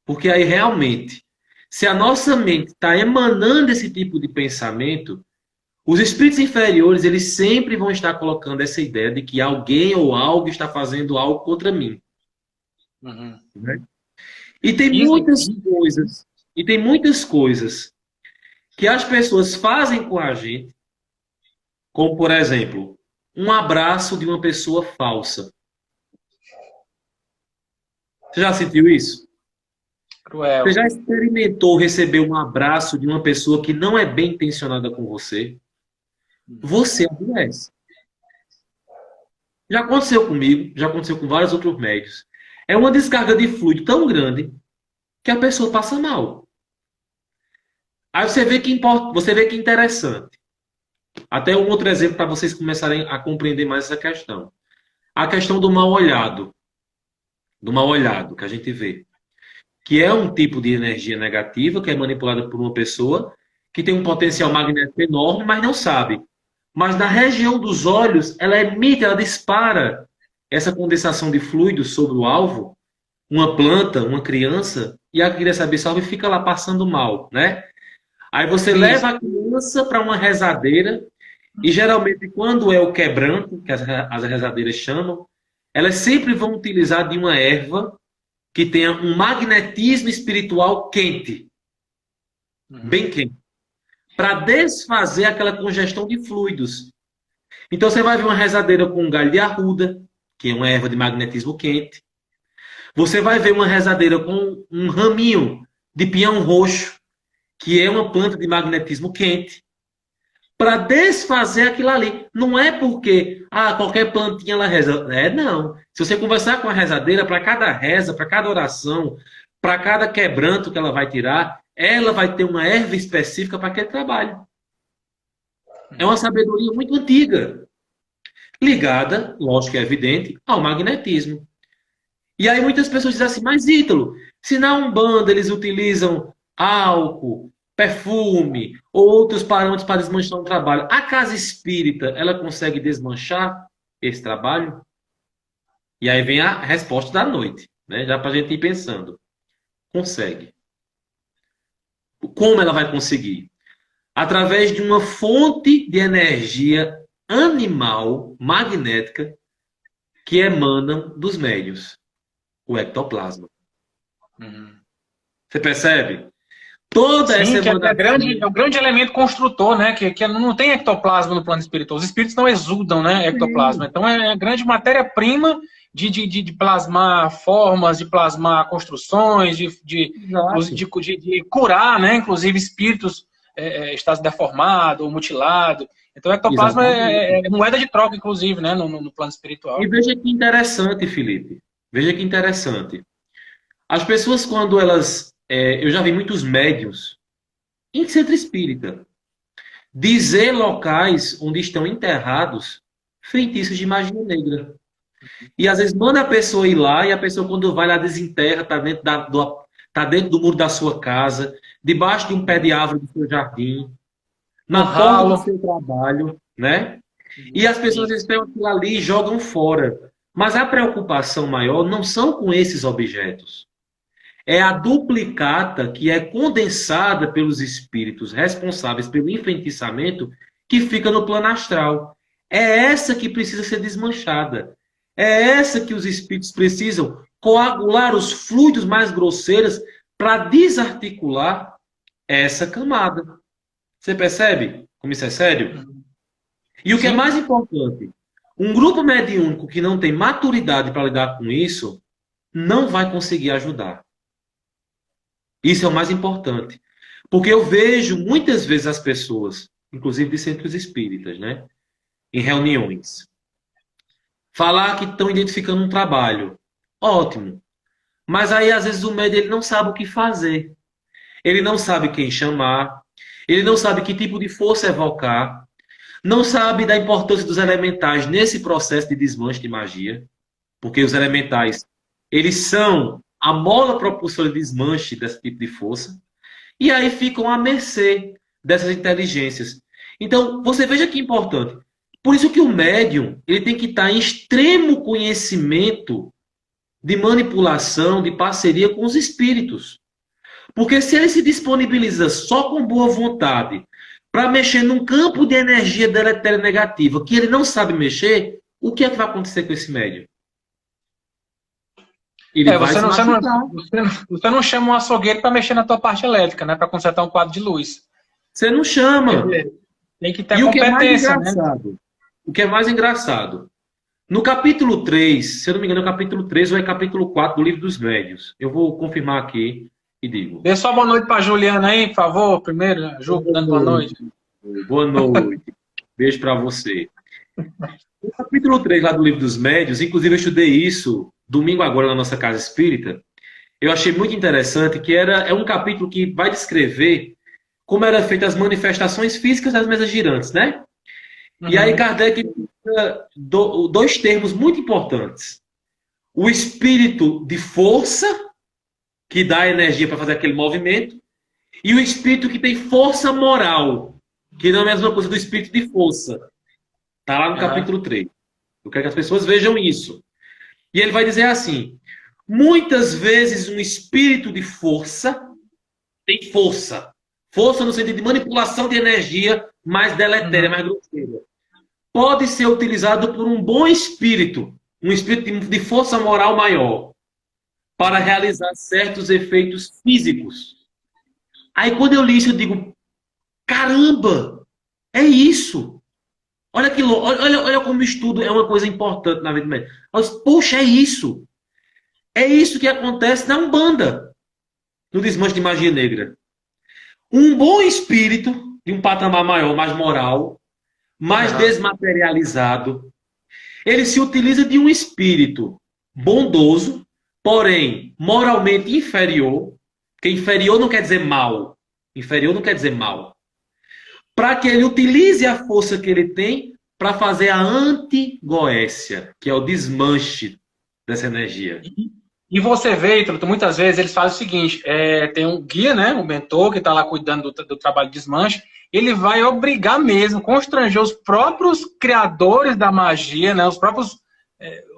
Porque aí realmente, se a nossa mente está emanando esse tipo de pensamento, os espíritos inferiores, eles sempre vão estar colocando essa ideia de que alguém ou algo está fazendo algo contra mim. Uhum. Né? E tem muitas coisas que as pessoas fazem com a gente, como, por exemplo, um abraço de uma pessoa falsa. Você já sentiu isso? Cruel. Você já experimentou receber um abraço de uma pessoa que não é bem intencionada com você? Você adoece. Já aconteceu comigo, já aconteceu com vários outros médicos. É uma descarga de fluido tão grande que a pessoa passa mal. Aí você vê que interessante. Até um outro exemplo para vocês começarem a compreender mais essa questão. A questão do mal olhado que a gente vê, que é um tipo de energia negativa que é manipulada por uma pessoa que tem um potencial magnético enorme, mas não sabe. Mas na região dos olhos, ela dispara essa condensação de fluido sobre o alvo, uma planta, uma criança, e a criança absorve e fica lá passando mal, né? Aí você Isso. leva a criança para uma rezadeira, e geralmente quando é o quebranto, que as rezadeiras chamam, elas sempre vão utilizar de uma erva que tenha um magnetismo espiritual quente, bem quente, para desfazer aquela congestão de fluidos. Então você vai ver uma rezadeira com um galho de arruda, que é uma erva de magnetismo quente. Você vai ver uma rezadeira com um raminho de pinhão roxo, que é uma planta de magnetismo quente, para desfazer aquilo ali. Não é porque qualquer plantinha ela reza. Não. Se você conversar com a rezadeira, para cada reza, para cada oração, para cada quebranto que ela vai tirar, ela vai ter uma erva específica para aquele trabalho. É uma sabedoria muito antiga, ligada, lógico que é evidente, ao magnetismo. E aí muitas pessoas dizem assim, mas Ítalo, se na Umbanda eles utilizam álcool, perfume ou outros parâmetros para desmanchar um trabalho, a casa espírita, ela consegue desmanchar esse trabalho? E aí vem a resposta da noite, né? Já para a gente ir pensando. Consegue. Como ela vai conseguir? Através de uma fonte de energia animal, magnética, que emanam dos médios, o ectoplasma. Uhum. Você percebe? Toda essa Sim, que emanação... é um grande elemento construtor, né? Que não tem ectoplasma no plano espiritual. Os espíritos não exudam, né, ectoplasma. Então é grande matéria-prima de plasmar formas, de plasmar construções, de curar, né? Inclusive espíritos estados deformados ou mutilados. Então o ectoplasma é moeda de troca, inclusive, né? No plano espiritual. E veja que interessante, Felipe. Veja que interessante. As pessoas, quando elas... eu já vi muitos médiuns em centro espírita dizer locais onde estão enterrados feitiços de magia negra. E às vezes manda a pessoa ir lá e a pessoa, quando vai lá, desenterra, tá dentro do muro da sua casa, debaixo de um pé de árvore do seu jardim, na porta do seu trabalho, né? E as pessoas às vezes pegam aquilo ali e jogam fora. Mas a preocupação maior não são com esses objetos. É a duplicata que é condensada pelos espíritos responsáveis pelo enfeitiçamento que fica no plano astral. É essa que precisa ser desmanchada. É essa que os espíritos precisam coagular os fluidos mais grosseiros para desarticular essa camada. Você percebe como isso é sério? E o que é mais importante, Um grupo mediúnico que não tem maturidade para lidar com isso, não vai conseguir ajudar. Isso é o mais importante. Porque eu vejo muitas vezes as pessoas, inclusive de centros espíritas, né, em reuniões, falar que estão identificando um trabalho. Ótimo. Mas aí, às vezes, o médium ele não sabe o que fazer. Ele não sabe quem chamar. Ele não sabe que tipo de força evocar. Não sabe da importância dos elementais nesse processo de desmanche de magia. Porque os elementais, eles são a mola propulsora de desmanche desse tipo de força. E aí ficam à mercê dessas inteligências. Então, você veja que importante. Por isso que o médium ele tem que estar em extremo conhecimento de manipulação, de parceria com os espíritos. Porque se ele se disponibiliza só com boa vontade para mexer num campo de energia deletéria negativa que ele não sabe mexer, o que é que vai acontecer com esse médium? Ele vai se machucar. Você não chama um açougueiro para mexer na tua parte elétrica, né? Para consertar um quadro de luz. Você não chama. Tem que ter E o que é mais competência, né? engraçado? O que é mais engraçado? No capítulo 3, se eu não me engano, é o capítulo 3 ou é capítulo 4 do Livro dos Médiuns. Eu vou confirmar aqui e digo. Dê só boa noite para a Juliana aí, por favor. Primeiro, Ju, dando boa noite. Boa noite. Beijo para você. No capítulo 3 lá do Livro dos Médiuns, inclusive eu estudei isso domingo agora na nossa casa espírita. Eu achei muito interessante que é um capítulo que vai descrever como eram feitas as manifestações físicas das mesas girantes, né? E aí Kardec usa dois termos muito importantes. O espírito de força, que dá energia para fazer aquele movimento, e o espírito que tem força moral, que não é a mesma coisa do espírito de força. Está lá no capítulo 3. Eu quero que as pessoas vejam isso. E ele vai dizer assim, muitas vezes um espírito de força tem força. Força no sentido de manipulação de energia mais deletéria, mais grosseira. Pode ser utilizado por um bom espírito, um espírito de força moral maior, para realizar certos efeitos físicos. Aí quando eu li isso, eu digo, caramba, é isso. Olha que louco, olha como o estudo é uma coisa importante na vida do médico. Poxa, é isso. É isso que acontece na Umbanda, no desmanche de magia negra. Um bom espírito, de um patamar maior, mais moral, mais desmaterializado, ele se utiliza de um espírito bondoso, porém moralmente inferior, porque inferior não quer dizer mal, inferior não quer dizer mal, para que ele utilize a força que ele tem para fazer a antigoécia, que é o desmanche dessa energia. E você vê, Ítalo, muitas vezes eles fazem o seguinte, tem um guia, né, um mentor que está lá cuidando do trabalho de desmanche, ele vai obrigar mesmo, constranger os próprios criadores da magia, né, os próprios,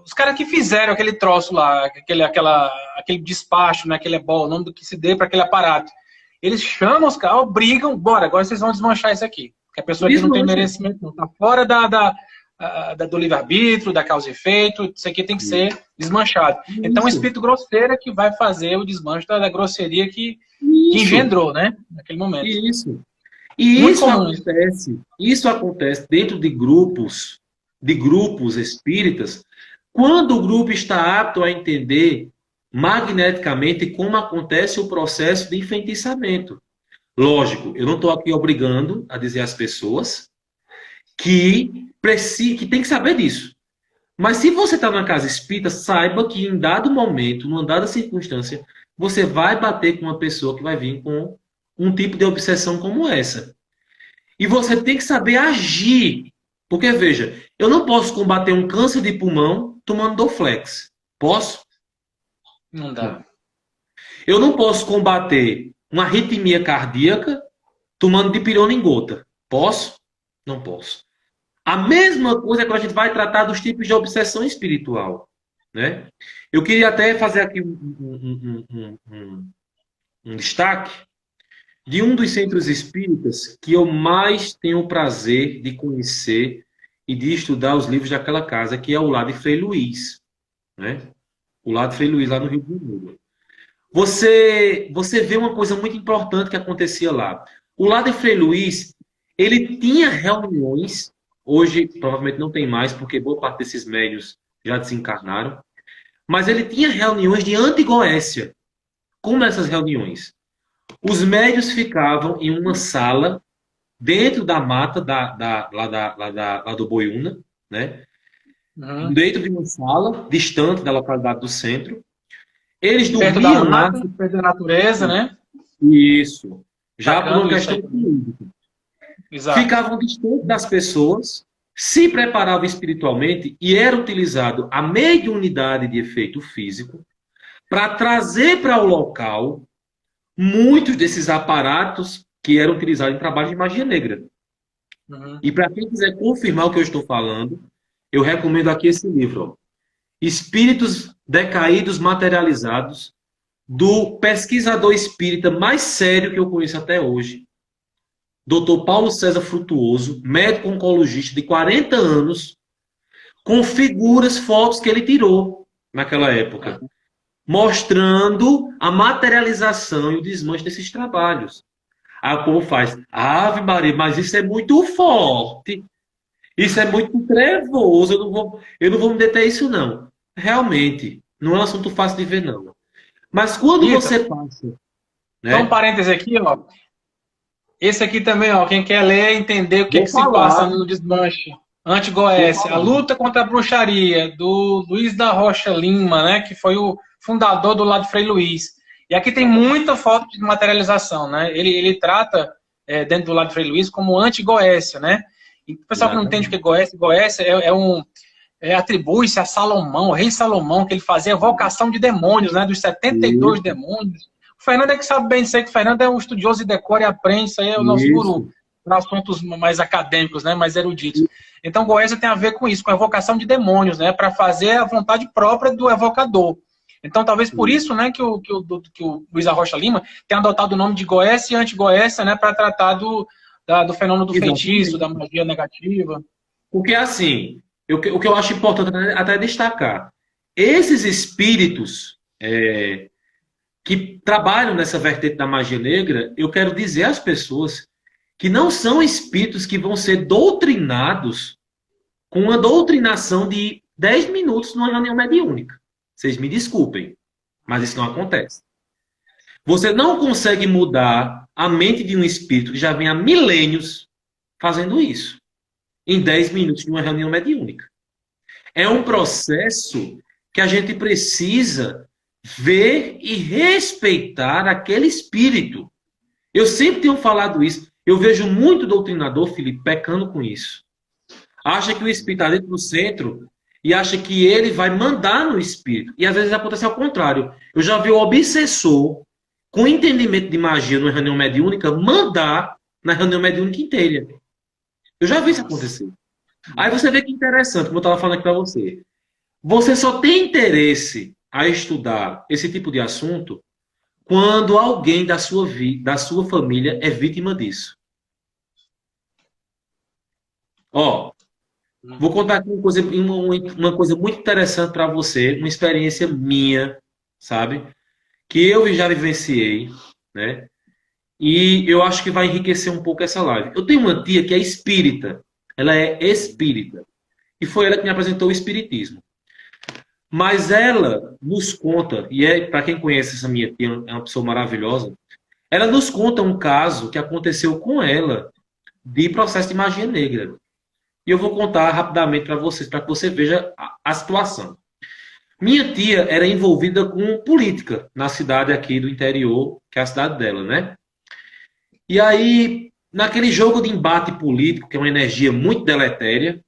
os caras que fizeram aquele troço lá, aquele despacho, né, aquele o nome do que se dê para aquele aparato. Eles chamam os caras, obrigam, bora, agora vocês vão desmanchar isso aqui. Porque a pessoa aqui não tem merecimento, não, está fora do livre-arbítrio, da causa e efeito, isso aqui tem que ser desmanchado. Então, o espírito grosseiro é que vai fazer o desmanche da grosseria que engendrou, né? Naquele momento. E isso acontece dentro de grupos espíritas, quando o grupo está apto a entender magneticamente como acontece o processo de enfeitiçamento. Lógico, eu não estou aqui obrigando a dizer às pessoas que tem que saber disso. Mas se você está na casa espírita, saiba que em dado momento, numa dada circunstância, você vai bater com uma pessoa que vai vir com um tipo de obsessão como essa. E você tem que saber agir. Porque, veja, eu não posso combater um câncer de pulmão tomando Dorflex. Posso? Não dá. Eu não posso combater uma arritmia cardíaca tomando dipirona em gota. Posso? Não posso. A mesma coisa que a gente vai tratar dos tipos de obsessão espiritual, né? Eu queria até fazer aqui um destaque de um dos centros espíritas que eu mais tenho o prazer de conhecer e de estudar os livros daquela casa, que é o Lar de Frei Luís, né? O Lar de Frei Luís, lá no Rio de Janeiro. Você vê uma coisa muito importante que acontecia lá. O Lar de Frei Luís, ele tinha reuniões Hoje, provavelmente não tem mais, porque boa parte desses médios já desencarnaram. Mas ele tinha reuniões de anti-Goécia. Como essas reuniões? Os médios ficavam em uma sala dentro da mata lá do Boiúna, né? Uhum. Dentro de uma sala distante da localidade do centro. Eles Perto da dormiam lá. mata, perto da natureza, né? Isso. Já por uma Sacando isso questão aí. política. Exato. Ficavam distantes das pessoas, se preparavam espiritualmente e era utilizado a mediunidade de efeito físico para trazer para o local muitos desses aparatos que eram utilizados em trabalho de magia negra. Uhum. E para quem quiser confirmar o que eu estou falando, eu recomendo aqui esse livro, ó. Espíritos Decaídos Materializados, do pesquisador espírita mais sério que eu conheço até hoje, Dr. Paulo César Frutuoso, médico oncologista de 40 anos, com figuras, fotos que ele tirou naquela época, mostrando a materialização e o desmanche desses trabalhos. Aí o povo faz, Ave Maria, mas isso é muito forte, isso é muito trevoso, eu não vou me deter a isso não. Realmente, não é um assunto fácil de ver não. Mas quando Ítalo, você passa, só um né? parêntese aqui, ó. Esse aqui também, ó, quem quer ler, entender o que, Vou que se passa falar, no desmanche. vou Anti-Goécia, a falar. luta contra a bruxaria, do Luiz da Rocha Lima, né, que foi o fundador do lado Frei Luiz. E aqui tem muita foto de materialização, né? Ele trata, dentro do lado Frei Luiz, como anti-Goécia, né? E o pessoal que não entende o que é Exatamente. Goécia, Goécia atribui-se a Salomão, o rei Salomão, que ele fazia evocação de demônios, né? Dos 72 Isso, demônios. O Fernando é que sabe bem disso aí, que o Fernando é um estudioso de decora e aprende, isso aí é o nosso guru, isso. para assuntos mais acadêmicos, né? Mais eruditos. Então, Goécia tem a ver com isso, com a evocação de demônios, né? Para fazer a vontade própria do evocador. Então, talvez por isso, né, que o Luiz Arrocha Lima tenha adotado o nome de Goécia e anti-Goécia, né, para tratar do fenômeno do feitiço, da Exatamente. magia negativa. Porque assim, o que eu acho importante até destacar, esses espíritos que trabalham nessa vertente da magia negra, eu quero dizer às pessoas que não são espíritos que vão ser doutrinados com uma doutrinação de 10 minutos numa reunião mediúnica. Vocês me desculpem, mas isso não acontece. Você não consegue mudar a mente de um espírito que já vem há milênios fazendo isso em 10 minutos de uma reunião mediúnica. É um processo que a gente precisa ver e respeitar aquele espírito. Eu sempre tenho falado isso. Eu vejo muito doutrinador, Felipe, pecando com isso. Acha que o espírito está dentro do centro e acha que ele vai mandar no espírito. E às vezes acontece ao contrário. Eu já vi o obsessor, com entendimento de magia numa reunião mediúnica, mandar na reunião mediúnica inteira. Eu já vi isso acontecer. Aí você vê que interessante, como eu estava falando aqui para você. Você só tem interesse a estudar esse tipo de assunto quando alguém da sua família é vítima disso. Ó, vou contar aqui uma coisa muito interessante para você, uma experiência minha, sabe? Que eu já vivenciei, né? E eu acho que vai enriquecer um pouco essa live. Eu tenho uma tia que é espírita. Ela é espírita. E foi ela que me apresentou o espiritismo. Mas ela nos conta, e para quem conhece essa minha tia, é uma pessoa maravilhosa, ela nos conta um caso que aconteceu com ela de processo de magia negra. E eu vou contar rapidamente para que você veja a situação. Minha tia era envolvida com política na cidade aqui do interior, que é a cidade dela, né? E aí, naquele jogo de embate político, que é uma energia muito deletéria,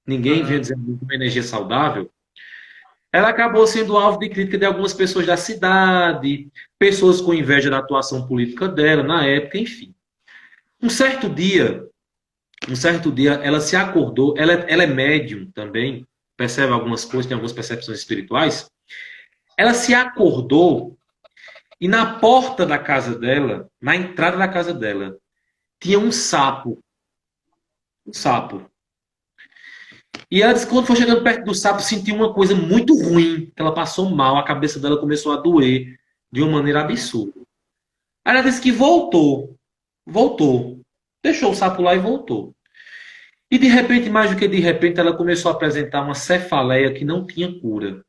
ninguém vem Uhum. dizer muito uma energia saudável, ela acabou sendo alvo de crítica de algumas pessoas da cidade, pessoas com inveja da atuação política dela na época, enfim. Um certo dia, ela se acordou, ela é médium também, percebe algumas coisas, tem algumas percepções espirituais. Ela se acordou e na porta da casa dela, na entrada da casa dela, tinha um sapo. Um sapo. E ela disse que quando foi chegando perto do sapo, sentiu uma coisa muito ruim, que ela passou mal, a cabeça dela começou a doer de uma maneira absurda. Aí ela disse que voltou. Voltou. Deixou o sapo lá e voltou. E de repente, mais do que de repente, ela começou a apresentar uma cefaleia que não tinha cura.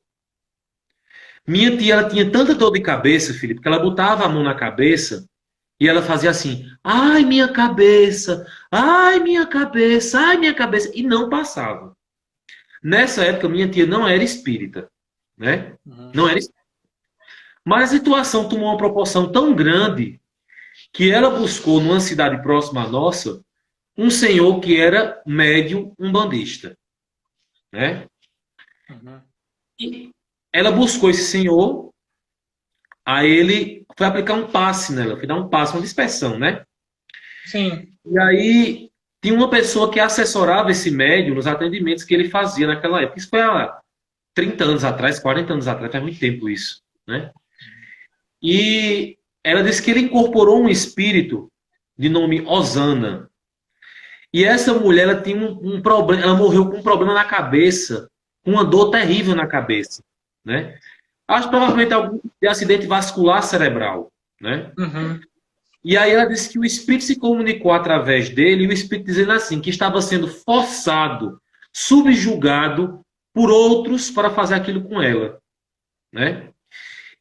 Minha tia, ela tinha tanta dor de cabeça, Felipe, que ela botava a mão na cabeça e ela fazia assim: ai, minha cabeça, ai, minha cabeça, ai, minha cabeça. E não passava. Nessa época, minha tia não era espírita, né? Uhum. Não era espírita. Mas a situação tomou uma proporção tão grande que ela buscou, numa cidade próxima à nossa, um senhor que era médium umbandista, né? Uhum. E ela buscou esse senhor, aí ele foi aplicar um passe nela, foi dar um passe, uma dispersão, né? Sim. E aí tinha uma pessoa que assessorava esse médium nos atendimentos que ele fazia naquela época. Isso foi há 30 anos atrás, 40 anos atrás, faz muito tempo isso, né? E ela disse que ele incorporou um espírito de nome Osana. E essa mulher, ela tinha um problema, ela morreu com um problema na cabeça, com uma dor terrível na cabeça, né? Acho que provavelmente algum de acidente vascular cerebral, né? Uhum. E aí ela disse que o espírito se comunicou através dele, e o espírito dizendo assim, que estava sendo forçado, subjugado por outros para fazer aquilo com ela, né?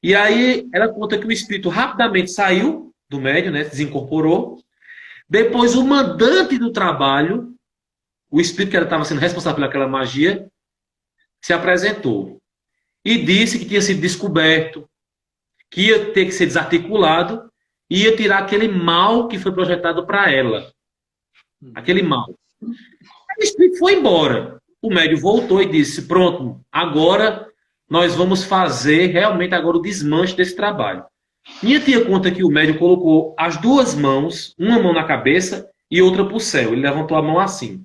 E aí ela conta que o espírito rapidamente saiu do médium, né? Desincorporou. Depois o mandante do trabalho, o espírito que ela estava sendo responsável pelaquela magia, se apresentou e disse que tinha sido descoberto, que ia ter que ser desarticulado e ia tirar aquele mal que foi projetado para ela. Aquele mal. O espírito foi embora. O médium voltou e disse: pronto, agora nós vamos fazer realmente agora o desmanche desse trabalho. Minha tia conta que o médium colocou as duas mãos, uma mão na cabeça e outra para o céu. Ele levantou a mão assim.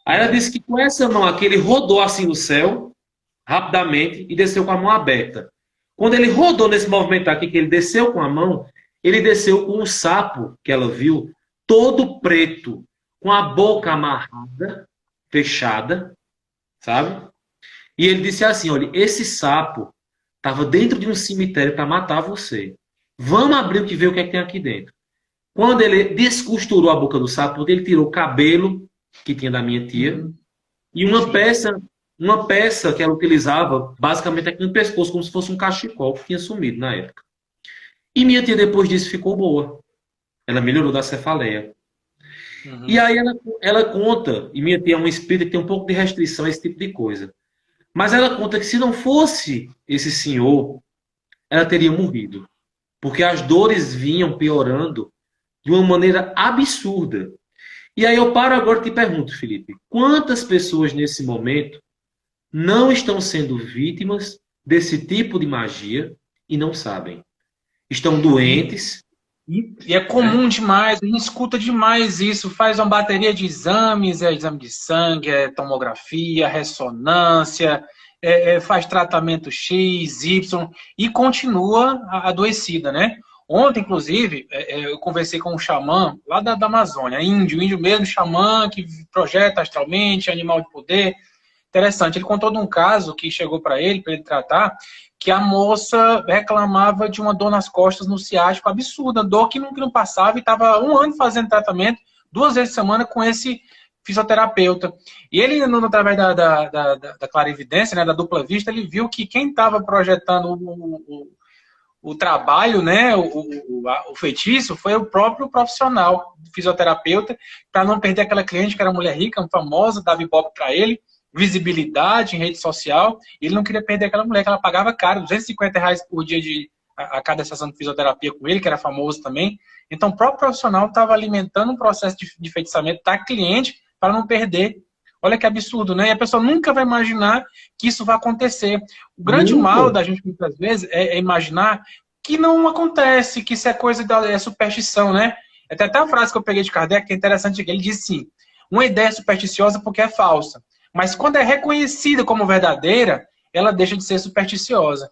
Aí ela disse que com essa mão aqui ele rodou assim no céu, rapidamente, e desceu com a mão aberta. Quando ele rodou nesse movimento aqui, que ele desceu com a mão, ele desceu com um sapo que ela viu, todo preto, com a boca amarrada, fechada, sabe? E ele disse assim: olha, esse sapo estava dentro de um cemitério para matar você. Vamos abrir o que vê o que é que tem aqui dentro. Quando ele descosturou a boca do sapo, ele tirou o cabelo que tinha da minha tia Uhum. e uma peça que ela utilizava basicamente aqui no pescoço, como se fosse um cachecol que tinha sumido na época. E minha tia depois disso ficou boa. Ela melhorou da cefaleia. E Uhum. aí ela conta, e minha tia é uma espírita que tem um pouco de restrição a esse tipo de coisa. Mas ela conta que se não fosse esse senhor, ela teria morrido. Porque as dores vinham piorando de uma maneira absurda. E aí eu paro agora e te pergunto, Felipe, quantas pessoas nesse momento não estão sendo vítimas desse tipo de magia e não sabem? Estão E, doentes, e é né? comum demais, a gente escuta demais isso, faz uma bateria de exames, é exame de sangue, é tomografia, ressonância, faz tratamento X, Y, e continua adoecida, né? Ontem, inclusive, eu conversei com um xamã lá da Amazônia, índio mesmo, xamã, que projeta astralmente, animal de poder. Interessante. Ele contou de um caso que chegou para ele tratar, que a moça reclamava de uma dor nas costas no ciático absurda, dor que não passava e estava 1 ano fazendo tratamento, 2 vezes por semana com esse fisioterapeuta. E ele, através da clarividência, né, da dupla vista, ele viu que quem estava projetando o trabalho, né, o feitiço, foi o próprio profissional, fisioterapeuta, para não perder aquela cliente que era mulher rica, famosa, dava ibope para ele, visibilidade em rede social, e ele não queria perder aquela mulher, que ela pagava caro, R$ 250 por dia a cada sessão de fisioterapia com ele, que era famoso também. Então, o próprio profissional estava alimentando um processo de feitiçamento da cliente para não perder. Olha que absurdo, né? E a pessoa nunca vai imaginar que isso vai acontecer. O grande Nunca. mal da gente, muitas vezes, é imaginar que não acontece, que isso é coisa da superstição, né? Até a frase que eu peguei de Kardec, que é interessante, que ele disse assim: uma ideia é supersticiosa porque é falsa, mas quando é reconhecida como verdadeira, ela deixa de ser supersticiosa.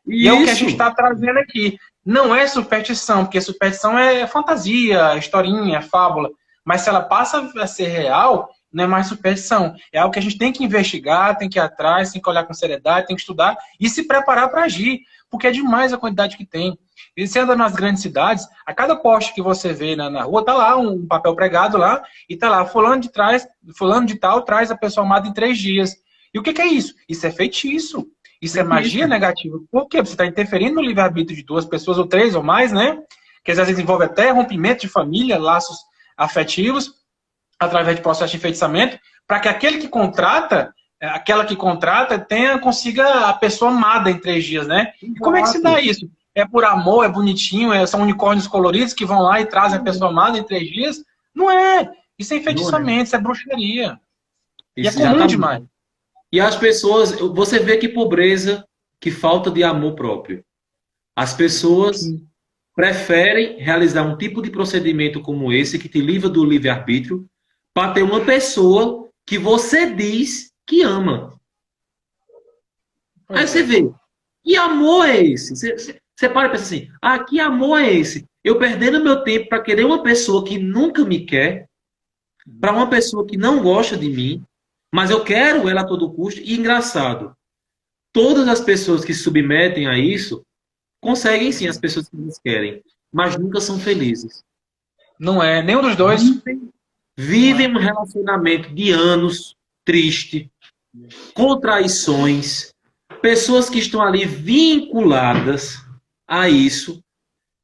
E é o que a gente Isso. está trazendo aqui. Não é superstição, porque superstição é fantasia, historinha, fábula. Mas se ela passa a ser real, não é mais superstição. É algo que a gente tem que investigar, tem que ir atrás, tem que olhar com seriedade, tem que estudar e se preparar para agir, porque é demais a quantidade que tem. E você anda nas grandes cidades, a cada poste que você vê na rua, tá lá um papel pregado lá, e tá lá, fulano de tal traz a pessoa amada em 3 dias. E o que que é isso? Isso é feitiço. Isso é magia negativa. Por quê? Você está interferindo no livre-arbítrio de 2 pessoas, ou 3 ou mais, né? Que às vezes envolve até rompimento de família, laços afetivos, através de processo de enfeitiçamento, para que aquele que contrata, aquela que contrata, consiga a pessoa amada em 3 dias, né? E como é que se dá isso? É por amor, é bonitinho, são unicórnios coloridos que vão lá e trazem a pessoa amada em 3 dias? Não é. Isso é enfeitiçamento, isso é bruxaria. E é comum demais. E as pessoas, você vê que pobreza, que falta de amor próprio. As pessoas preferem realizar um tipo de procedimento como esse, que te livra do livre-arbítrio, para ter uma pessoa que você diz que ama. Aí você vê, que amor é esse? Você para e pensa assim, que amor é esse? Eu perdendo meu tempo para querer uma pessoa que nunca me quer, para uma pessoa que não gosta de mim, mas eu quero ela a todo custo. E engraçado, todas as pessoas que se submetem a isso conseguem sim as pessoas que eles querem, mas nunca são felizes. Não é, nenhum dos dois. Vivem um relacionamento de anos triste, com traições, pessoas que estão ali vinculadas a isso,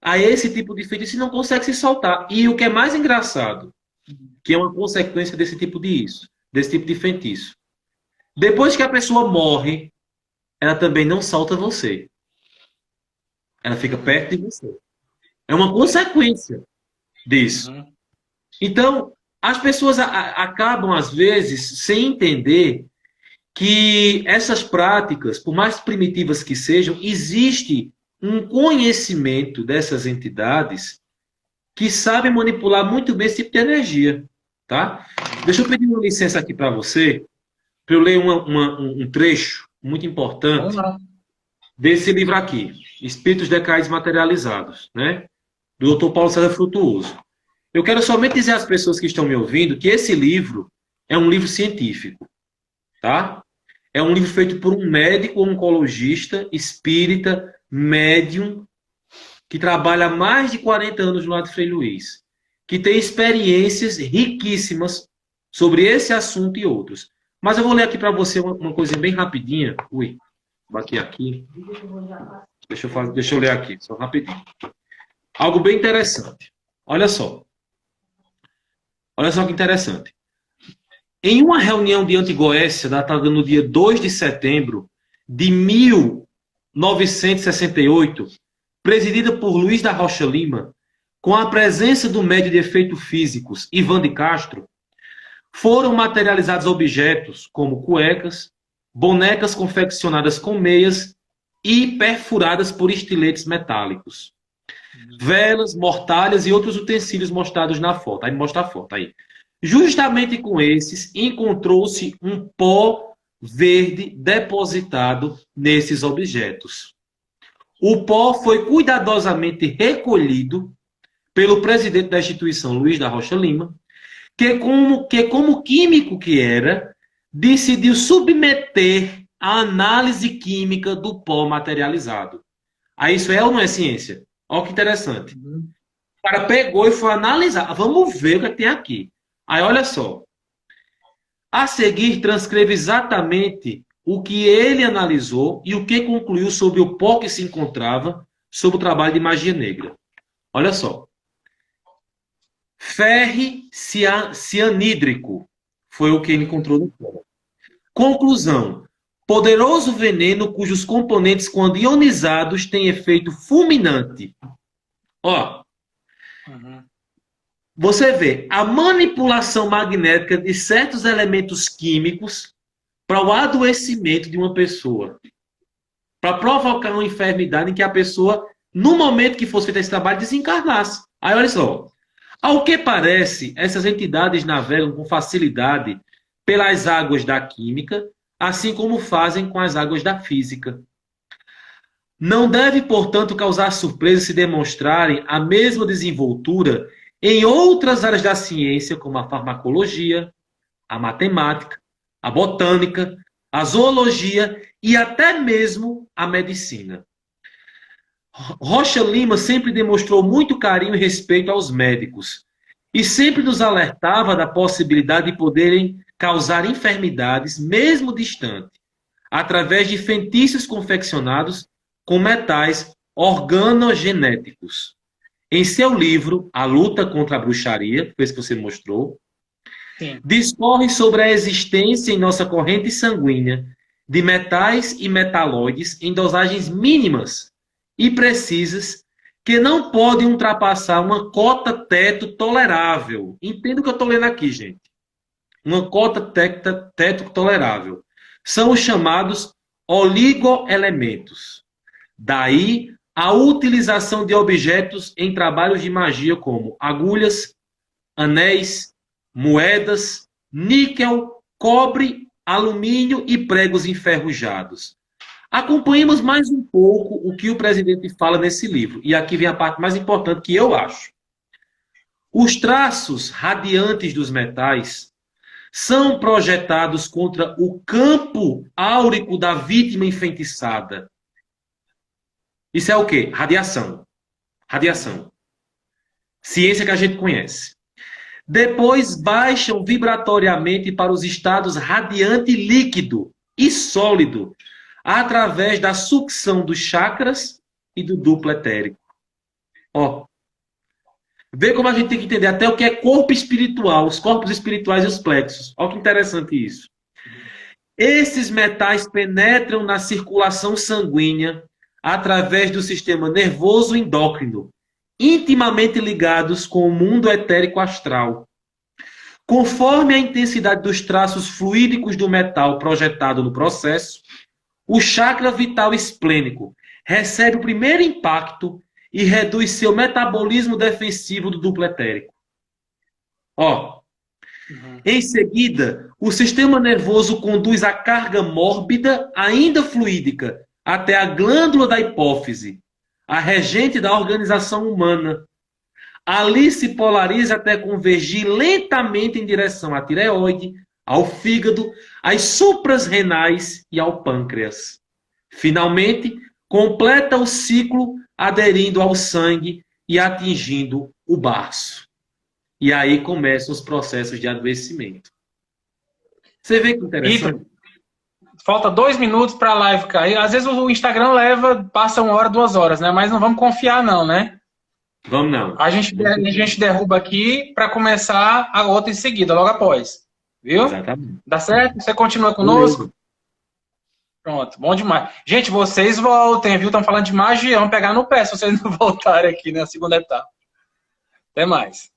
a esse tipo de feitiço e não conseguem se soltar. E o que é mais engraçado, que é uma consequência desse tipo de feitiço. Depois que a pessoa morre, ela também não solta você. Ela fica perto de você. É uma consequência disso. Então, as pessoas acabam, às vezes, sem entender que essas práticas, por mais primitivas que sejam, existe um conhecimento dessas entidades que sabem manipular muito bem esse tipo de energia. Tá? Deixa eu pedir uma licença aqui para você, para eu ler um trecho muito importante desse livro aqui, Espíritos Decaídos Materializados, né? Do Dr. Paulo César Frutuoso. Eu quero somente dizer às pessoas que estão me ouvindo que esse livro é um livro científico, tá? É um livro feito por um médico oncologista, espírita, médium, que trabalha há mais de 40 anos no lado de Frei Luís, que tem experiências riquíssimas sobre esse assunto e outros. Mas eu vou ler aqui para você uma coisa bem rapidinha. Ui, bati aqui. Deixa eu ler aqui, só rapidinho. Algo bem interessante. Olha só. Olha só que interessante. Em uma reunião de Antigoécia, datada no dia 2 de setembro de 1968, presidida por Luiz da Rocha Lima, com a presença do médium de efeitos físicos Ivan de Castro, foram materializados objetos como cuecas, bonecas confeccionadas com meias e perfuradas por estiletes metálicos, velas, mortalhas e outros utensílios mostrados na foto. Aí mostra a foto aí. Justamente com esses, encontrou-se um pó verde depositado nesses objetos. O pó foi cuidadosamente recolhido pelo presidente da instituição, Luiz da Rocha Lima, que como químico que era, decidiu submeter a análise química do pó materializado. Aí isso é ou não é ciência? Olha que interessante. O cara pegou e foi analisar. Vamos ver o que tem aqui. Aí olha só. A seguir, transcreve exatamente o que ele analisou e o que concluiu sobre o pó que se encontrava sobre o trabalho de magia negra. Olha só. Ferre cianídrico foi o que ele encontrou no pó. Conclusão. Poderoso veneno cujos componentes, quando ionizados, têm efeito fulminante. Ó. Você vê a manipulação magnética de certos elementos químicos para o adoecimento de uma pessoa. Para provocar uma enfermidade em que a pessoa, no momento que fosse feito esse trabalho, desencarnasse. Aí olha só. Ao que parece, essas entidades navegam com facilidade pelas águas da química, assim como fazem com as águas da física. Não deve, portanto, causar surpresa se demonstrarem a mesma desenvoltura em outras áreas da ciência, como a farmacologia, a matemática, a botânica, a zoologia e até mesmo a medicina. Rocha Lima sempre demonstrou muito carinho e respeito aos médicos e sempre nos alertava da possibilidade de poderem causar enfermidades, mesmo distantes, através de feitiços confeccionados com metais organogenéticos. Em seu livro, A Luta contra a Bruxaria, foi isso que você mostrou, Sim. discorre sobre a existência em nossa corrente sanguínea de metais e metalóides em dosagens mínimas e precisas que não podem ultrapassar uma cota teto tolerável. Entenda o que eu estou lendo aqui, gente. Uma cota teto tolerável. São os chamados oligoelementos. Daí a utilização de objetos em trabalhos de magia como agulhas, anéis, moedas, níquel, cobre, alumínio e pregos enferrujados. Acompanhemos mais um pouco o que o presidente fala nesse livro. E aqui vem a parte mais importante que eu acho. Os traços radiantes dos metais são projetados contra o campo áurico da vítima enfeitiçada. Isso é o quê? Radiação. Radiação. Ciência que a gente conhece. Depois baixam vibratoriamente para os estados radiante líquido e sólido, através da sucção dos chakras e do duplo etérico. Ó, vê como a gente tem que entender até o que é corpo espiritual, os corpos espirituais e os plexos. Olha que interessante isso. Esses metais penetram na circulação sanguínea através do sistema nervoso endócrino, intimamente ligados com o mundo etérico astral. Conforme a intensidade dos traços fluídicos do metal projetado no processo, o chakra vital esplênico recebe o primeiro impacto e reduz seu metabolismo defensivo do duplo etérico. Ó, em seguida, o sistema nervoso conduz a carga mórbida, ainda fluídica, até a glândula da hipófise, a regente da organização humana. Ali se polariza até convergir lentamente em direção à tireoide, ao fígado, às supras renais e ao pâncreas. Finalmente, completa o ciclo aderindo ao sangue e atingindo o baço. E aí começam os processos de adoecimento. Você vê que interessante? Ítalo, falta 2 minutos para a live cair. Às vezes o Instagram passa 1 hora, 2 horas, né? Mas não vamos confiar não, né? Vamos não. A gente derruba aqui para começar a outra em seguida, logo após. Viu? Exatamente. Dá certo? Você continua conosco? Beleza. Pronto, bom demais. Gente, vocês voltem, viu? Estão falando de magia, vamos pegar no pé se vocês não voltarem aqui na segunda etapa. Até mais.